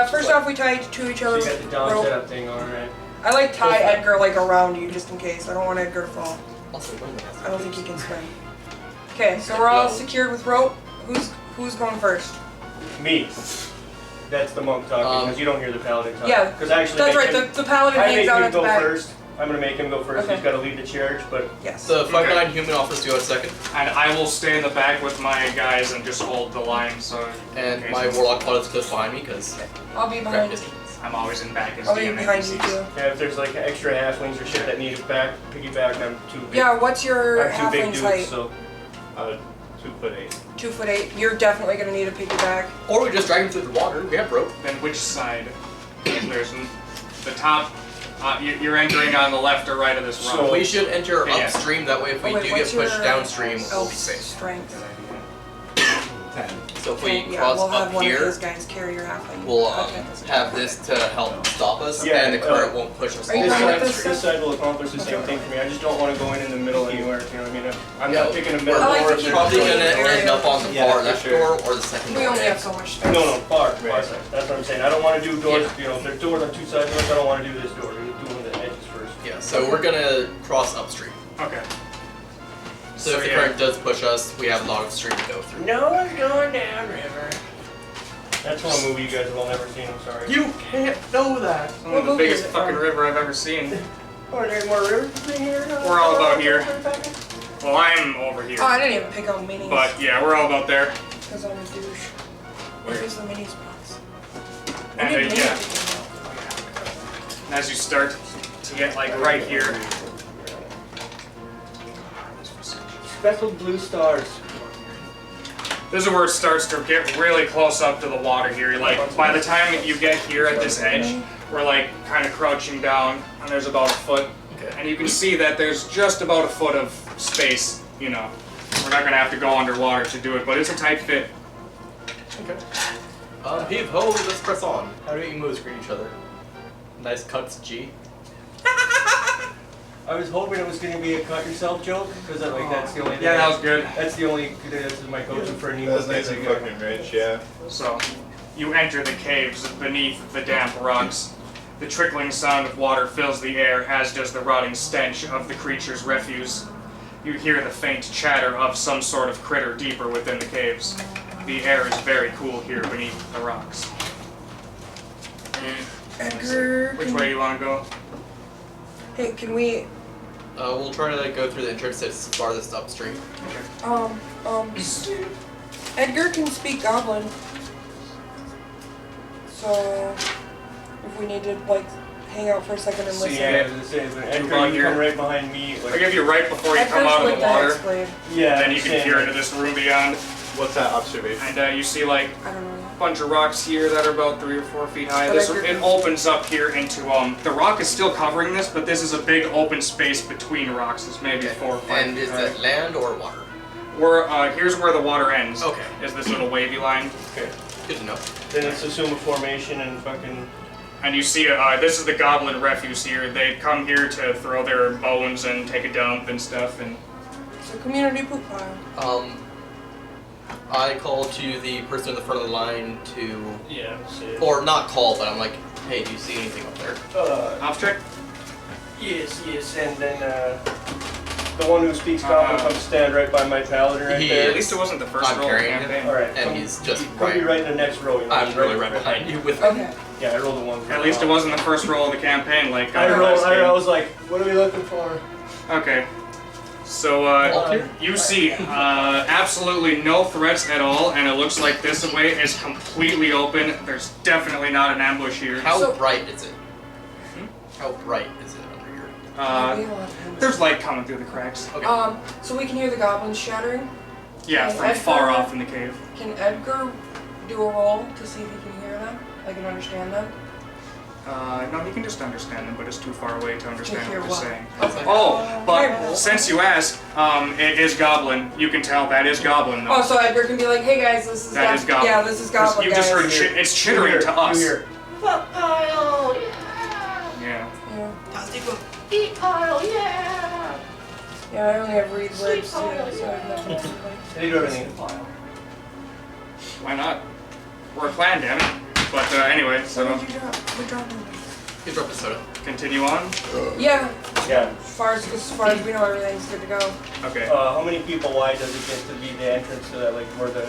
First off, we tie to each So other you got the with down rope. setup thing on, right? I like tie Edgar like around you just in case. I don't want Edgar to fall. Also, I don't think he can swim. Okay, so we're all secured with rope. Who's going first? Me. That's the monk talking, because you don't hear the paladin talking. Yeah, Because actually, That's make right. him- The paladin I hangs make out him at the go back. first. I'm gonna make him go first. Okay. He's got to lead the charge, but Yes. The Okay. frontline human offers to go out second, And I will stay in the back with my guys and just hold the line. So and in my case- warlock pilot's close behind me because I'll be behind you. I'm always in back as I'll be DM behind you NPCs. too. yeah, if there's like extra halflings or shit that need a back, piggyback, I'm too big. Yeah. What's your I'm too big halfling's dudes, height? so 2'8". 2'8". You're definitely gonna need a piggyback. Or we just drag him through the water. We have rope. Then which side? There's the top. You're entering on the left or right of this rock. So- We should enter Yeah. upstream. That way, if we Oh, wait, do what's get pushed your, downstream, we'll elf be safe. strength? 10. So if we Yeah, cross we'll have up one of here, these guys carry your halfling. we'll Okay. have this to help stop us, Yeah, and the current won't push us Are you all the done way with downstream. this? This side will accomplish the same thing for me. I just don't want to go in the middle anywhere. You know what I mean? I'm Yeah. not picking a middle I like door. to if keep there's- Probably gonna area. end up on the Yeah, far for left sure. door or the second We door. only have so much space. No, far Right. side. That's what I'm saying. I don't want to do doors. Yeah. You know, if there's doors on two sides, I don't want to do this door. We're doing the edges first. Yeah, so we're gonna cross upstream. Okay. So if the yeah. current does push us, we have a lot of stream to go through. No one's going downriver. That's one movie you guys have all never seen. I'm sorry. You can't know that. One What of the movie biggest is it fucking from? river I've ever seen. Are there more rivers in here? We're all about here. Well, I'm over here. Oh, I didn't even pick out minis. But yeah, we're all about there. Because I'm a douche. Where's the mini spots? And We didn't yeah. make it. And as you start to get like right here. Speckled blue stars. This is where it starts to get really close up to the water here. Like, by the time you get here at this edge, we're like kind of crouching down, and there's about a foot. Okay. And you can see that there's just about a foot of space, you know. We're not gonna have to go underwater to do it, but it's a tight fit. Okay. Heave ho, let's press on. How do we moves greet each other? Nice cuts, G. I was hoping it was going to be a cut yourself joke because that's the only. Yeah, that was good. That's the only. This is my go-to for an emo. That's nice and fucking rich, yeah. So, you enter the caves beneath the damp rocks. The trickling sound of water fills the air, as does the rotting stench of the creature's refuse. You hear the faint chatter of some sort of critter deeper within the caves. The air is very cool here beneath the rocks. Edgar, Which way you want to go? hey, can we, We'll try to like, go through the entrance that's farthest upstream. Edgar can speak Goblin. So, if we need to, like, hang out for a second and So listen. yeah, as I say, when Edgar, you come right behind me. I Like, give you right before you come Edgar's out of with the the water, HEXBLADE. yeah. and then you can peer into this room beyond, What's that observation? and you see like I don't know. a bunch of rocks here that are about 3 or 4 feet high. But This Edgar it can- opens up here into the rock is still covering this, but this is a big open space between rocks. It's maybe 4 or 5 And feet is high. that land or water? Here's where the water ends. Okay. Is this little wavy line, Okay. Good to know. Then let's assume a formation and fucking. and you see this is the goblin refuse here. They come here to throw their bones and take a dump and stuff. And It's a community poop pile. I call to the person in the front of the line to, Yeah. or not call, but I'm like, hey, do you see anything up there? off check. Yes, and then the one who speaks Goblin comes stand right by my paladin right He there. At least it wasn't the first I'm roll of the carrying him. campaign. All right. And come- he's just Come be right- right in the next row. You know, I'm just really right behind you with Okay. Yeah, I rolled a 1. At least it wasn't the first roll of the campaign, like I last game. was like, what are we looking for? Okay. So, you see absolutely no threats at all, and it looks like this way is completely open. There's definitely not an ambush here. How So- bright is it? How bright is it under here? There's light coming through the cracks. Okay. So we can hear the goblins shattering. Yeah, Okay, from Edgar- far off in the cave. Can Edgar do a roll to see if he can hear them? Like, and understand them? No, he can just understand them, but it's too far away to understand hear what they're what? saying. Okay. Oh, but Okay. since you asked, it is Goblin. You can tell that is Goblin, though. Oh, so Edgar can be like, hey guys, this is That is Goblin. Yeah, this is Goblin, You just guys. heard it's chittering to us. You hear. Yeah. Yeah, I only have read lips too, so I have nothing to like. They do everything in a file. Why not? We're a clan, damn it. But anyway, So so what did you drop? What dropped on You drop a soda. continue on. Yeah, Yeah. as far as we know, everything's good to go. Okay. How many people wide does it get to be the entrance to that, like, where the,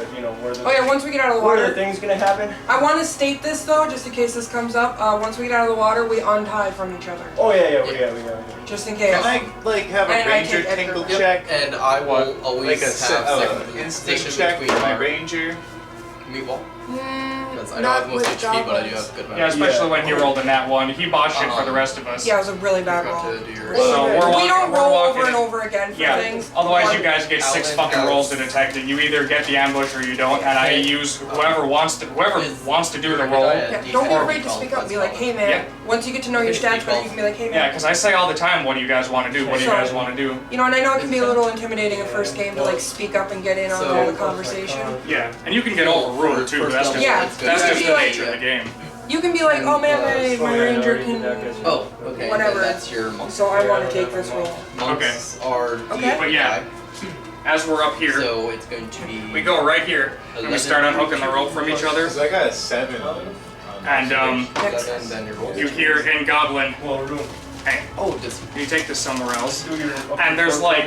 where the... Oh yeah, once we get out of the Where the water. thing's gonna happen? I want to state this though, just in case this comes up. Once we get out of the water, we untie from each other. Oh, yeah. Just in case. Can I, like, have a And I ranger take Edgar. tingle Yep. check? And I will always Like a have second instinct position check between for my our ranger? meat wall. Mm, because I don't have the most HP, but I do have a good amount. Yeah, especially when he rolled in that one. He botched it for the rest of us. Yeah, it was a really bad Forgot roll. to do your- So We don't roll over and in. over again for Yeah, things. otherwise you guys get 6 Paladin fucking rolls to goes- detect it. You either get the ambush or you don't, and I use whoever wants to do the roll. Yeah, don't be afraid to speak up. Be like, hey man. Yeah. Once you get to know your stats better, you can be like, hey man. Yeah, because I say all the time, what do you guys want to do? What do you guys want to do? You know, and I know it can be a little intimidating at first game to like speak up and get in on all the conversation. Yeah, and you can get overruled too. That's just, Yeah, that's you just can be the like- nature of the game. You can be like, oh man, my ranger can. Oh, okay. Whatever. Then that's your monk. So I want to take this roll. Monks are Okay. But yeah, as we're up here, So it's going to be. we go right here and we start unhooking the rope from each other. I got a 7. And 11, then your rolls. you hear in Goblin, hey, Oh, just you take this somewhere else. And there's like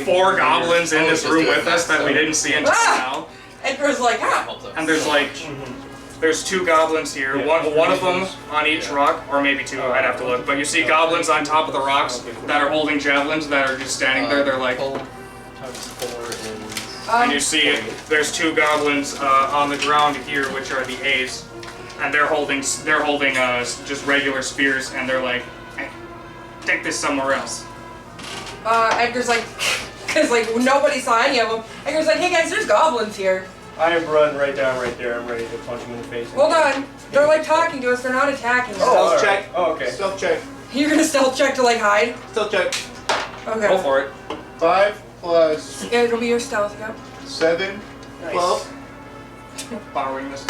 4 goblins in this room with us that we didn't see until now. Edgar's like, ah. helps us. And there's 2 goblins here. One of them on each rock, or maybe 2. I'd have to look. But you see goblins on top of the rocks that are holding javelins that are just standing there. They're like. Pull times 4 is. And you see there's 2 goblins on the ground here, which are the A's, and they're holding just regular spears, and they're like, hey, take this somewhere else. Edgar's like, cause like nobody saw any of them. Edgar's like, hey guys, there's goblins here. I run right down right there. I'm ready to punch him in the face. Hold on. They're like talking to us. They're not attacking us. Oh, Stealth check. Oh, okay. Stealth check. You're gonna stealth check to like hide. Stealth check. Okay. Go for it. 5 plus Yeah, it'll be your stealth. Yep. 7, 12. Borrowing this.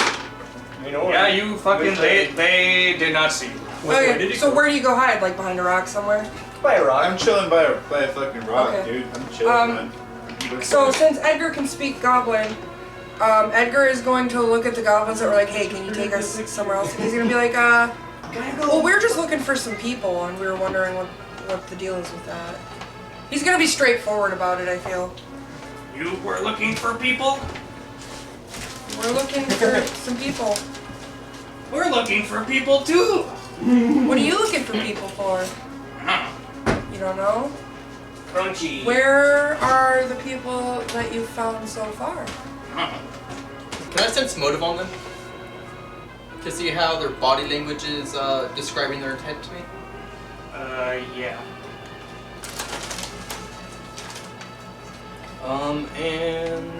You know what? Yeah, you fucking. They did not see you. Okay. So where do you go hide? Like behind a rock somewhere? By a rock. I'm chilling by a fucking rock, Okay. dude. I'm chilling, man. So since Edgar can speak Goblin, Edgar is going to look at the goblins that were like, hey, can you take us somewhere else? And he's gonna be like, well, we're just looking for some people, and we were wondering what the deal is with that. He's gonna be straightforward about it, I feel. You were looking for people? We're looking for some people. We're looking for people too. What are you looking for people for? Huh. You don't know? Crunchy. Where are the people that you've found so far? Huh. Can I sense motive on them? To see how their body language is describing their intent to me? Yeah. And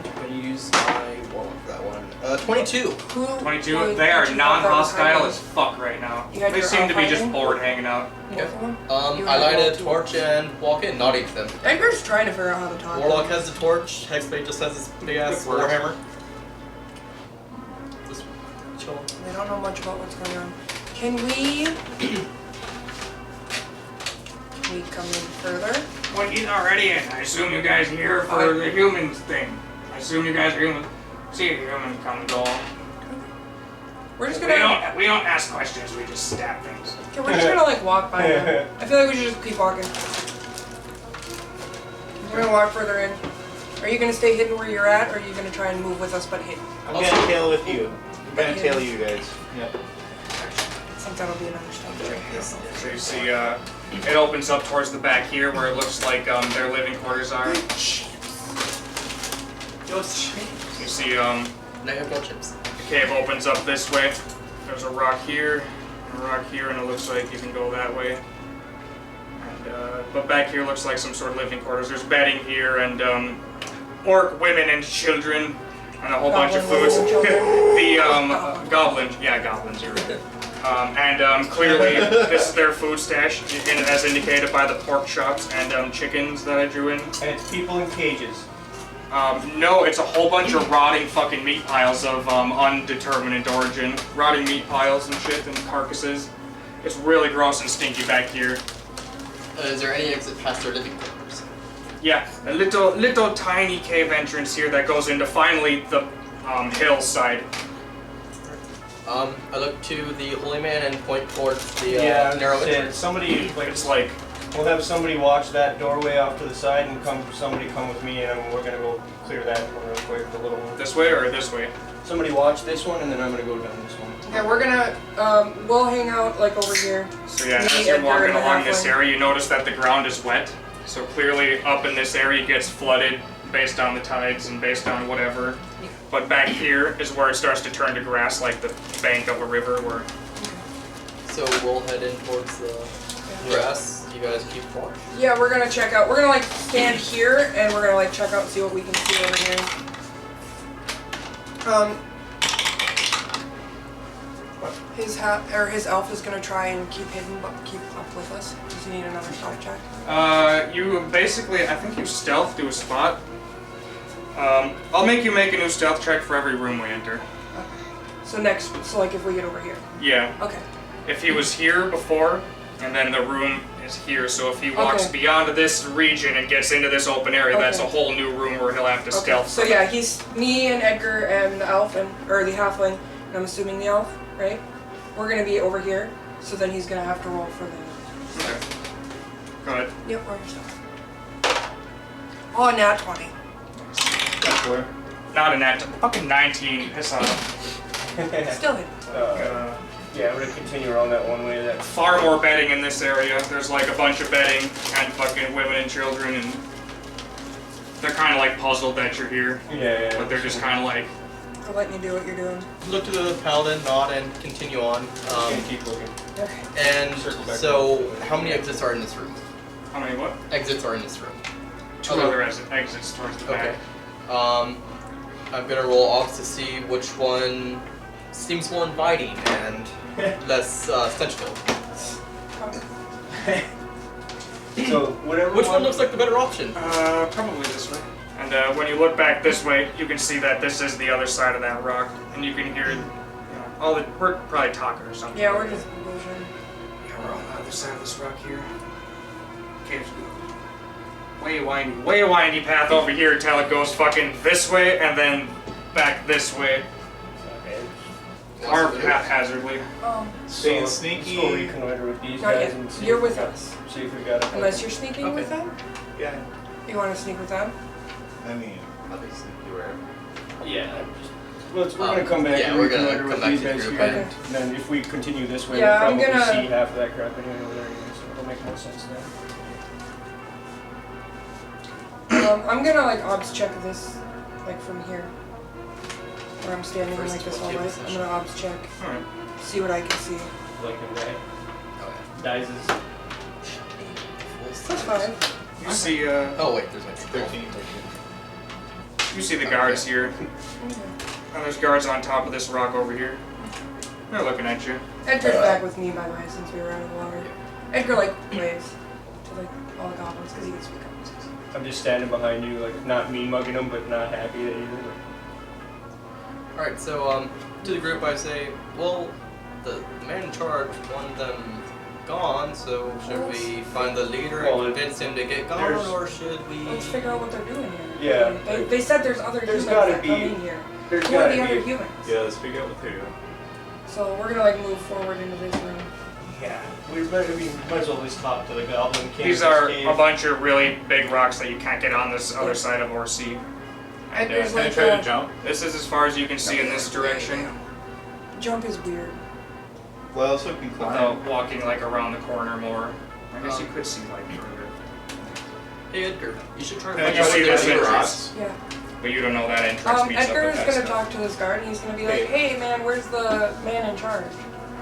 I'm gonna use my warlock for that one. 22. Who? 22. wait, They are did you have that non-hostile behind as fuck right now. You had They your seem to be just fighting? bored hanging out. you? Both of them? You I had light a all two. torch and walk in, not eat them. Edgar's trying to figure out how to talk. Warlock has the torch, Hexblade just has his big ass Good work. warhammer. Just chill. They don't know much about what's going on. Can we come in further? Well, he's already in. I assume you guys are here for the humans thing. I assume you guys are human. See a human come and go. We're just We gonna. don't ask questions. We just stab things. Okay, we're just gonna like walk by them. I feel like we should just keep walking. We're gonna walk further in. Are you gonna stay hidden where you're at, or are you gonna try and move with us but hidden? I'm gonna tail with you. I'm gonna tail you guys. Yep. I think that'll be another step. So you see, it opens up towards the back here where it looks like their living quarters are. You see, Now you have no chips. the cave opens up this way. There's a rock here, and a rock here, and it looks like you can go that way. And but back here looks like some sort of living quarters. There's bedding here, and orc women and children, and a whole bunch of Goblin foods. women and children? Goblins, yeah, goblins. You're right. Clearly, this is their food stash, as indicated by the pork chops and chickens that I drew in. And it's people in cages. No, it's a whole bunch of rotting fucking meat piles of undetermined origin. Rotting meat piles and shit and carcasses. It's really gross and stinky back here. Is there any exit past their living quarters? Yeah, a little tiny cave entrance here that goes into finally the hillside. I look to the holy man and point towards the narrow said entrance. somebody like It's like, we'll have somebody watch that doorway off to the side and somebody come with me and we're gonna go clear that one real quick, the little one. this way or this way? Somebody watch this one and then I'm gonna go down this one. Okay, we're gonna we'll hang out like over here. So yeah, Me, as you're Edgar, walking and the along this halfling. area, you notice that the ground is wet. So clearly up in this area gets flooded based on the tides and based on whatever. But back here is where it starts to turn to grass, like the bank of a river. Where So we'll head in towards the grass. You guys keep watch. Yeah, we're gonna check out. We're gonna like stand here and we're gonna like check out and see what we can see over here. His elf is gonna try and keep hidden, but keep up with us. Does he need another stealth check? you basically, I think you stealth to a spot. I'll make you make a new stealth check for every room we enter. So so like if we get over here. Yeah. Okay. If he was here before, and then the room is here, so if he walks Okay. beyond this region and gets into this open area, that's a Okay. whole new room where he'll have to stealth. So from. yeah, he's me and Edgar and the elf or the halfling, and I'm assuming the elf, right? We're gonna be over here, so then he's gonna have to roll for the. Okay. Go ahead. Yep, roll your stuff. Oh, nat 20. Not a nat. Fucking 19. Piss off. Still hit. Yeah, we're gonna continue around that one way. That Far more bedding in this area. There's like a bunch of bedding and fucking women and children, and they're kind of like puzzled that you're here, yeah. but they're just kind of like. I'm letting you do what you're doing. Look to the paladin, nod, and continue on. Gonna keep looking. Okay. And Circle back so, how many exits are in this room? How many what? Exits are in this room. Two Okay. other exits towards the Okay. back. I'm gonna roll off to see which one seems more inviting and less stenchful. So whatever. Which one looks like the better option? Probably this way. And when you look back this way, you can see that this is the other side of that rock, and you can hear, all the. We're probably talking or something. Yeah, we're just bullshitting. Yeah, we're on the other side of this rock here. Caves go way windy path over here until it goes fucking this way and then back this way. Or haphazardly. Being So, sneaky. Let's go reconnoiter with these Not guys yet. and see You're if with we got- us. See if we got it. Unless you're sneaking Okay. with them? Yeah. You want to sneak with them? I mean, obviously you were. Yeah. We're gonna come back yeah, and we're gonna reconnoiter come with back these to the guys group. here. Okay. And then if we continue this way, Yeah, we'll I'm probably gonna- see half of that crap anyway over there anyway, so it'll make more sense then. I'm gonna like obs check this, like from here. Where I'm standing in First, like this what whole table way. session? I'm gonna obs check. Alright. See what I can see. Like him die. Oh, Dies is. That's fine. You see, Oh wait, there's like 13. you see the guards here. And there's guards on top of this rock over here. They're looking at you. Edgar's back with me, by the way, since we were out of the water. Edgar like waves to like all the goblins because he can speak goblins. I'm just standing behind you, like not mean mugging them, but not happy that either. Alright, so to the group I say, well, the man in charge wanted them gone, so should we find the leader Well, and convince him to get gone, there's- or should we... Let's figure out what they're doing here. Yeah. They said there's other There's humans gotta that be- come in here. There's Who are gotta the other be. humans? Yeah, let's figure out what they're doing. So we're gonna like move forward into this room. Yeah. We might as well at least talk to the Goblin Caves. These are cave. a bunch of really big rocks that you can't get on this other side of or see. And, Edgar's Can I like, try to jump? this is as far as you can see in this direction Jump is weird. Well, so we can climb. without walking like around the corner more. I guess you could see like further. Hey Edgar, you should try to Can I find you out see what this the leader entrance? is. Yeah. But you don't know that entrance meets up Edgar with is that gonna stuff. talk to this guard and he's gonna be like, hey man, where's the man in charge?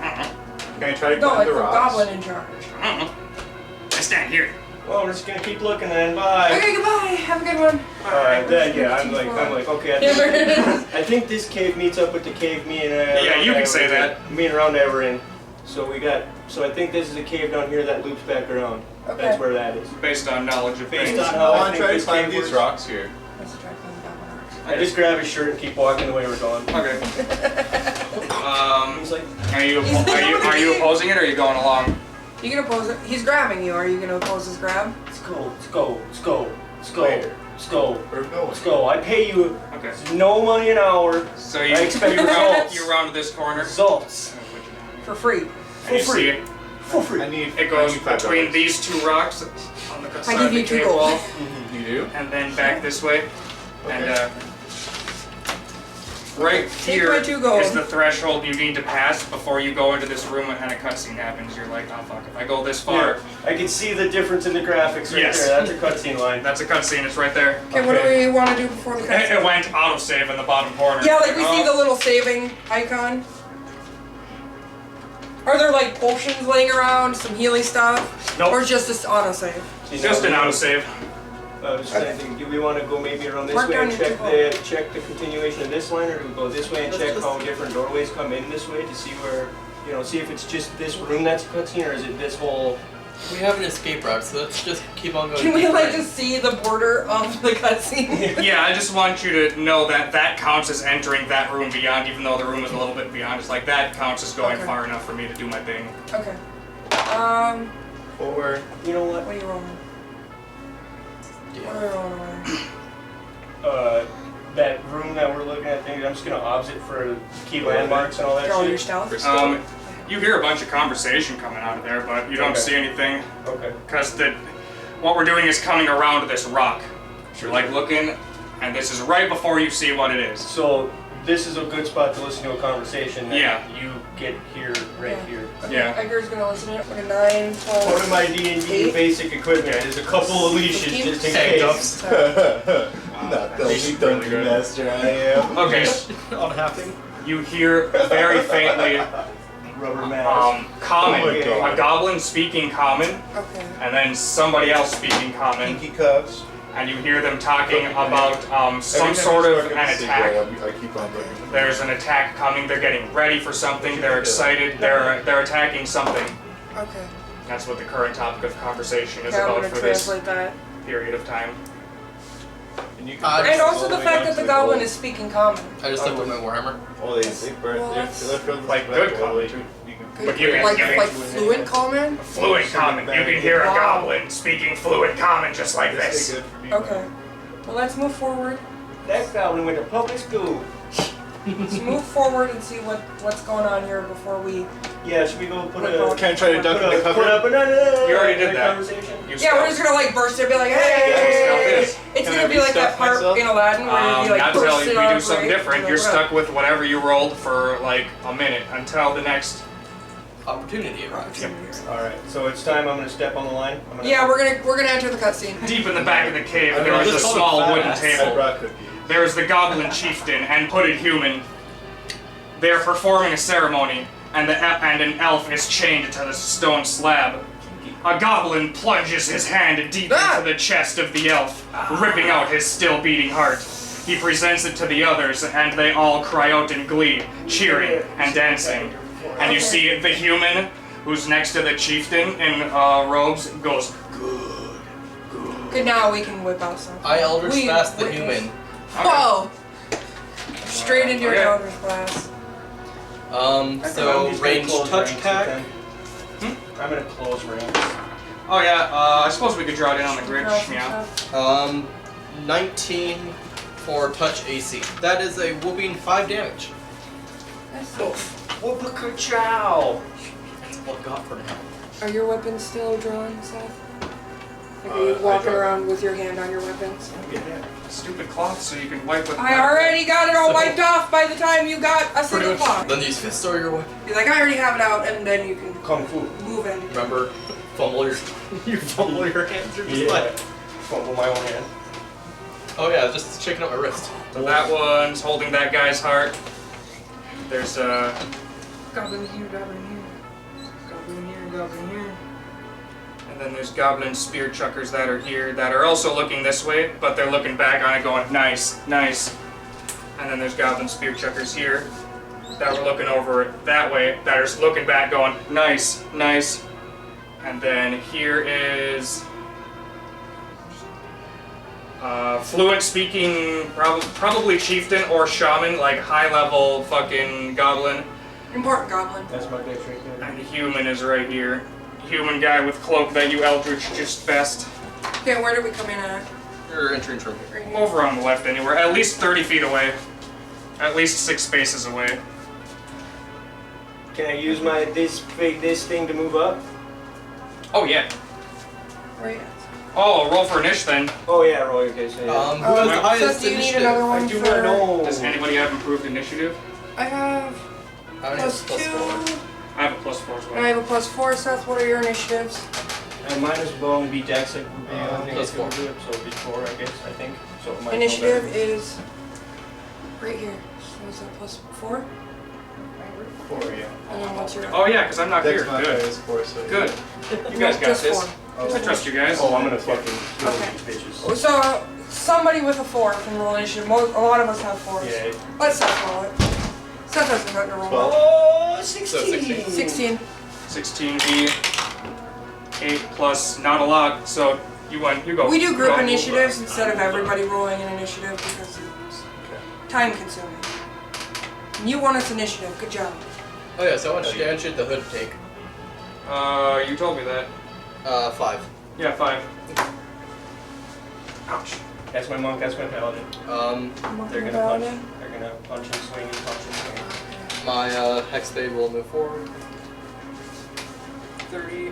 Can I try to No, climb like the the rocks? goblin in charge. I stand here. Well, we're just gonna keep looking then. Bye. Okay, goodbye. Have a good one. Alright, then yeah, I'm like, okay. I think this cave meets up with the cave me and Yeah, you can say that. Me and Ronda were in. So I think this is a cave down here that loops back around. Okay. That's where that is. Based on knowledge of Based things. on I how I want to think try to this climb cave these works. rocks here. Let's try playing goblin rocks. I just grab his shirt and keep walking the way we're going. Okay. He's like, Are you opposing it or are you going along? You gonna oppose it? He's grabbing you. Are you gonna oppose his grab? let's go, let's go, let's go, let's go, Where? let's go, We're going. let's go. I pay you Okay. no money an hour. So you I expect you results. round this corner. Results. For free. And you For free. see it. For free. I need. It goes I need $5. between these two rocks on the side give of the you 2 cave gold. wall, You do? and then back this way. And Right Take here my 2 gold. is the threshold you need to pass before you go into this room and a cutscene happens. You're like, oh fuck, if I go this far, Yeah, I can see the difference in the graphics right Yes. there. That's a cutscene line. that's a cutscene. It's right there. Okay, what do we want to do before the It cutscene? went autosave in the bottom corner. Yeah, like we see the Oh, little saving icon. Are there like potions laying around, some healing stuff? Nope. Or just this autosave? just an autosave. I was thinking, do we want to go maybe around this Mark way down and your check the continuation of this line, or do we go this way and check how different doorways come in this way to see where, you know, see if it's just this room that's a cutscene, or is it this whole? We have an escape route, so let's just keep on going. Can we deeper like in. just see the border of the cutscene? Yeah, I just want you to know that that counts as entering that room beyond, even though the room is a little bit beyond. It's like that counts as going Okay. far enough for me to do my thing. Okay. Or, you know what? What are you rolling? What are Yeah. you rolling away? That room that we're looking at, I'm just gonna obs it for key landmarks and all that Roll your shit. stealth. You hear a bunch of conversation coming out of there, but you don't Okay. see anything. Okay. Because what we're doing is coming around to this rock. You're like looking, and this is right before you see what it is. So this is a good spot to listen to a conversation. That Yeah. You get here, right Yeah. here. Okay, Yeah. Edgar's gonna listen to it. Like a 9, 12. Part of my D&D 8. basic equipment is a couple of leashes just in Hey, case. Dubs. Not the only dungeon master I am. Okay, On halfing. you hear very faintly Rubber mask. common, Oh my God. a goblin speaking common, Okay. and then somebody else speaking common, Pinky cuffs. and you hear them talking about some Every time sort I of start an getting attack. sick, I keep on looking. There's an attack coming. They're getting ready for something. They're excited. They're attacking something. Okay. That's what the current topic of conversation is Okay, I'm about gonna for this translate that. period of time. And you can Uh, press And all also the way fact down that to the goblin gold. is speaking common. I just looked at my Warhammer. Oh, they burn. Well, They that's left from the like good common. But you can- Like you can- fluent common? Fluent common. You can hear a Wow. goblin speaking fluent common just like this. Okay. Well, let's move forward. That goblin went to public school. Let's move forward and see what's going on here before we. Yeah, should we go put What a... about- Can I try to duck in the Put cover? up another... You already did that. Conversation? You Yeah, we're just gonna like burst it and be like, hey! Stealth It's Can I gonna be like that re-stealth part myself? in Aladdin where you'd be like not until bursting we on do something break, different. and You're be like, stuck with whatever you rolled for like a minute until the next. Opportunity. Alright, so it's time. I'm gonna step on the line. I'm gonna... Yeah, we're gonna enter the cutscene. Deep in the back of the cave, I there know, is a just call it small fat wooden ass. I table. brought cookies. There is the goblin chieftain and hooded human. They are performing a ceremony, and an elf is chained to the stone slab. A goblin plunges his hand deep into the chest of the elf, ripping out his still beating heart. He presents it to the others, and they all cry out in glee, cheering and dancing. And you see the human, who's next to the chieftain in robes, goes, Good, now we can whip out something. I Eldritch We Blast the witness- human. Whoa! Straight into your Okay. Eldritch Blast. I'm So just gonna range close touch ranks attack. with them. I'm gonna close ranks. Oh yeah, I suppose we could draw it in on the grid, Draw some yeah. stuff. 19 for touch AC. That is a whooping 5 damage. That's Whoop-a-ka-chow! That's all I got for now. Are your weapons still drawn, Seth? Like, are you walking around with your hand on your weapons? Stupid cloth so you can wipe with. I already got it all wiped off by the time you got a single clock. Then use fist or your weapon. You're like, I already have it out, and then you can Kung Fu. move it. Remember, fumble your you fumble your hands or just Yeah. like. Fumble my own hand. Oh yeah, just shaking up my wrist. So that one's holding that guy's heart. There's a Goblin here, goblin here. Goblin here, goblin here. and then there's goblin spear chuckers that are here that are also looking this way, but they're looking back on it going, nice, nice. And then there's goblin spear chuckers here that were looking over it that way, that are looking back going, nice, nice. And then here is fluent speaking, probably chieftain or shaman, like high level fucking goblin. Important goblin. That's my dice right there. And human is right here. Human guy with cloak that you eldritch just best. Okay, where do we come in at? Your entrance room. Right here. Over on the left anywhere, at least 30 feet away. At least 6 spaces away. Can I use this thing to move up? Oh yeah. Right. Oh, roll for initiative then. Oh yeah, roll your case. Yeah. Who has the highest Seth, do you need initiative? another one I do for... not know. Does anybody have improved initiative? I have I only have +2. I have a +4 as And I well. have a +4. Seth, what are your initiatives? And mine will only be dex. Like, I think plus it's gonna 4. do it, so it'll be 4, I guess. I think. So it might go Initiative better. is right here. So is that +4? 4, yeah. And then what's your... Oh yeah, because I'm not Dex here. my Good. highest 4, so Good. You guys got Just this. 4. I trust you guys. Oh, I'm gonna fucking kill Okay. these bitches. So, somebody with a 4 can roll initiative. A lot of us have 4s. Yeah. Let's Seth roll it. Seth hasn't gotten a roll. 12. Oh, 16. 16. 16E. 8 plus not a lot, so you win. You go. We do You group go. initiatives instead of everybody rolling an initiative because it's time consuming. And you won us initiative. Good job. Oh yeah, so how much damage did the hood take? You told me that. 5. Yeah, 5. Ouch. That's my monk. That's my paladin. They're gonna punch. They're gonna punch and swing and punch and swing. My HEXBLADE will move forward. 30.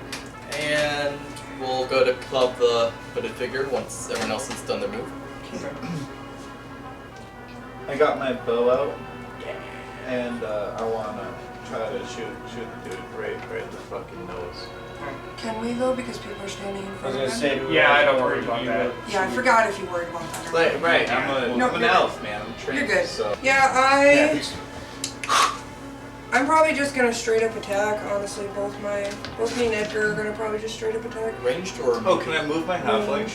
And we'll go to club the hooded figure once everyone else has done their move. I got my bow out, and I wanna try to shoot the dude right in the fucking nose. Can we though? Because people are standing in I was front gonna of them. say, do we Yeah, want I don't to worry about you that. would- Yeah, I forgot if you worried about that. or not. Right, I'm No, an you're elf, man. I'm trained. You're good. So. Yeah, I'm probably just gonna straight up attack. Honestly, both me and Edgar are gonna probably just straight up attack. Ranged or Oh, can I move my halfling?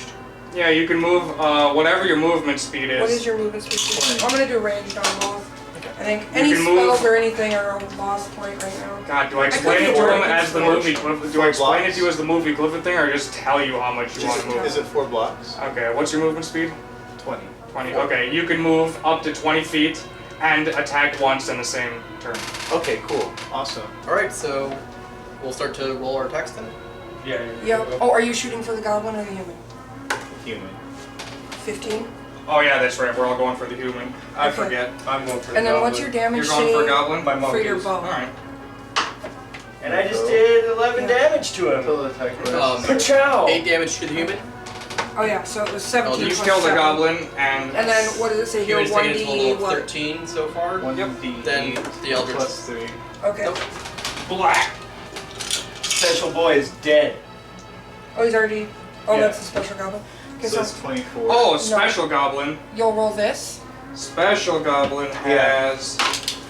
Yeah, you can move whatever your movement speed is. What is your movement speed? 20. I'm gonna do ranged on both. Okay. I think any can move- spells or anything are a loss point right now. God, do I explain it to him as the movie equivalent? Do I explain it blocks. to you as the movie equivalent thing, or just tell you how much you want to move? Is it 4 blocks? Okay, what's your movement speed? 20. 20. Okay, you can move up to 20 feet and attack once in the same turn. Okay, cool. Awesome. Alright, so we'll start to roll our attacks then. Yeah. Yep. Oh, are you shooting for the goblin or the human? Human. 15. Oh yeah, that's right. We're all going for the human. I Okay. forget. I'm going for the And then what's goblin. your damage You're going for save goblin. My monk for your is. bow? All right. And I just did 11 damage to him. Until the attack Ka-chow! 8 damage to the human. Oh yeah, so it was 17 You plus killed the 7. goblin, and And then what does it say here? Human's taken a 1d total of what? 13 so far. 1d8 Then the Eldritch. plus 3. Okay. Nope. black. Special boy is dead. Oh, he's already. Oh, Yeah. that's the special goblin. Okay, So so it's 24. Oh, special goblin. you'll roll this. Special goblin has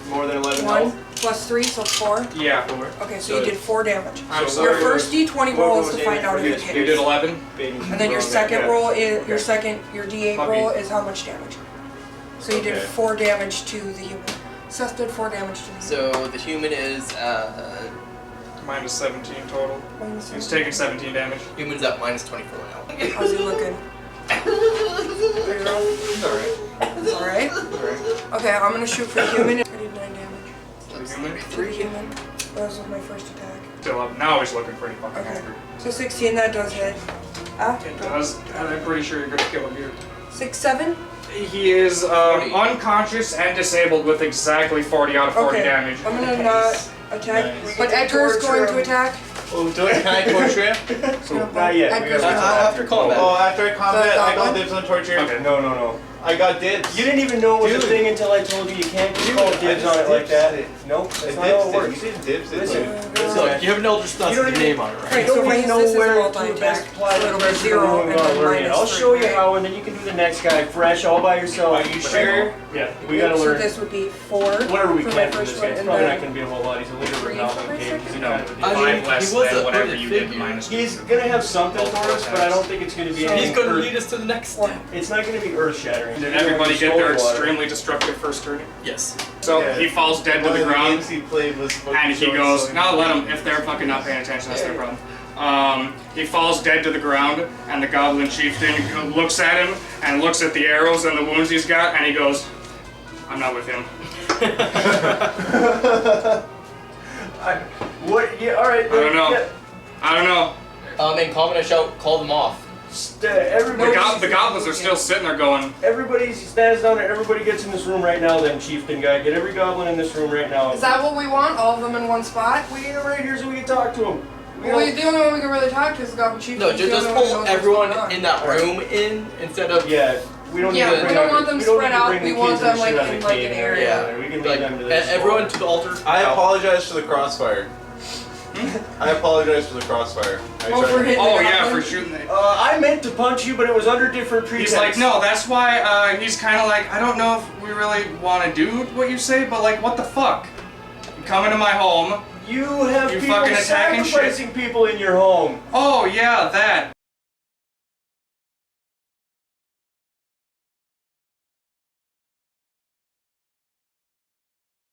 More than 11 1 health. plus 3, so 4. yeah. Okay, so you did 4 damage. I'm So Your sorry. first d20 roll is to find out if it You did hits. 11. And then your second roll is your d8 Puppy. roll is how much damage. So you did Okay. 4 damage to the human. Seth did 4 damage to the human. So the human is Minus 17 total. Minus He's 7. taking 17 damage. human's at minus 24 now. How's he looking? There you go. Alright. Alright. Alright. Okay, I'm gonna shoot for the human. I did 9 damage. The human. For the human. That was my first attack. Still up. Now he's looking pretty fucking Okay. angry. So 16, that does hit. Ah, It does. I'm pretty sure you're gonna kill him here. 6, 7. He is 40. unconscious and disabled with exactly 40 out of 40 Okay. damage. I'm gonna not attack. Nice. But Edgar's going to attack. Oh, can I torture him? Not yet. We Edgar's gotta- gonna After combat. Oh, after combat, I goblin? got dibs on torture. Okay. No. I got dibs. You didn't even know it was a Dude. thing until I told you you can't just Dude, call I dibs just on it like dibs that. it. Nope, that's I not how it dibs it. works. You did dibs it. Listen. Look, you have an Eldritch Blast You with don't your even- name on it, right? Right, You so don't if I even use know this as a where to multi-attack, best apply so the it'll be pressure 0 when and we're gonna then learn it. minus I'll show 3, you right? how, and then you can do the next guy fresh all by yourself. Are you sure? Yeah, we gotta So learn. this would be 4. Whatever we for my can for first this one, guy. It's and probably then- not gonna be a whole lot. He's a leader of a 3 Goblin for my Caves. He's second? No, kind of a I mean, 5 he less was than a whatever hooded you did figure. minus. He's gonna have something for us, but I don't think it's gonna be So- He's anything. gonna lead us to the next step. It's not gonna be earth shattering. Did everybody get their extremely destructive first turn? Yes. So Yeah. he falls dead to One the of the ground, games he played was fucking and he showing goes, so "No, many- let him. If they're fucking not paying attention, that's their problem." He falls dead to the ground, and the Goblin Chieftain looks at him and looks at the arrows and the wounds he's got, and he goes, "I'm not with him." What? Yeah, alright. I don't know. Yeah. I don't know. In common, I shout, call them off. Everybody, The goblins are still sitting there going, everybody stands down there. Everybody gets in this room right now. Then chieftain guy, get every goblin in this room right now. Is that what we want? All of them in one spot? We get them right here so we can talk to them. Well, the only one we can really talk to is the Goblin Chief. No, He's the just only one who pull knows what's everyone going on. in that room in instead of. Yeah, we don't need Yeah, to we bring don't our- want them we don't spread need to out, bring we the want kids them, and like, shit out in, of the like, cave an and area. everything. We can lead Like, them to this. everyone to the altar. I Out. apologize for the crossfire. I apologize for the crossfire. I Oh, tried for to- hitting Oh the yeah, Goblin? for shooting the. I meant to punch you, but it was under different pretense. He's like, no, that's why he's kind of like, I don't know if we really want to do what you say, but like, what the fuck? You come into my home. You have You people fucking attacking shit. sacrificing people in your home. Oh yeah, that.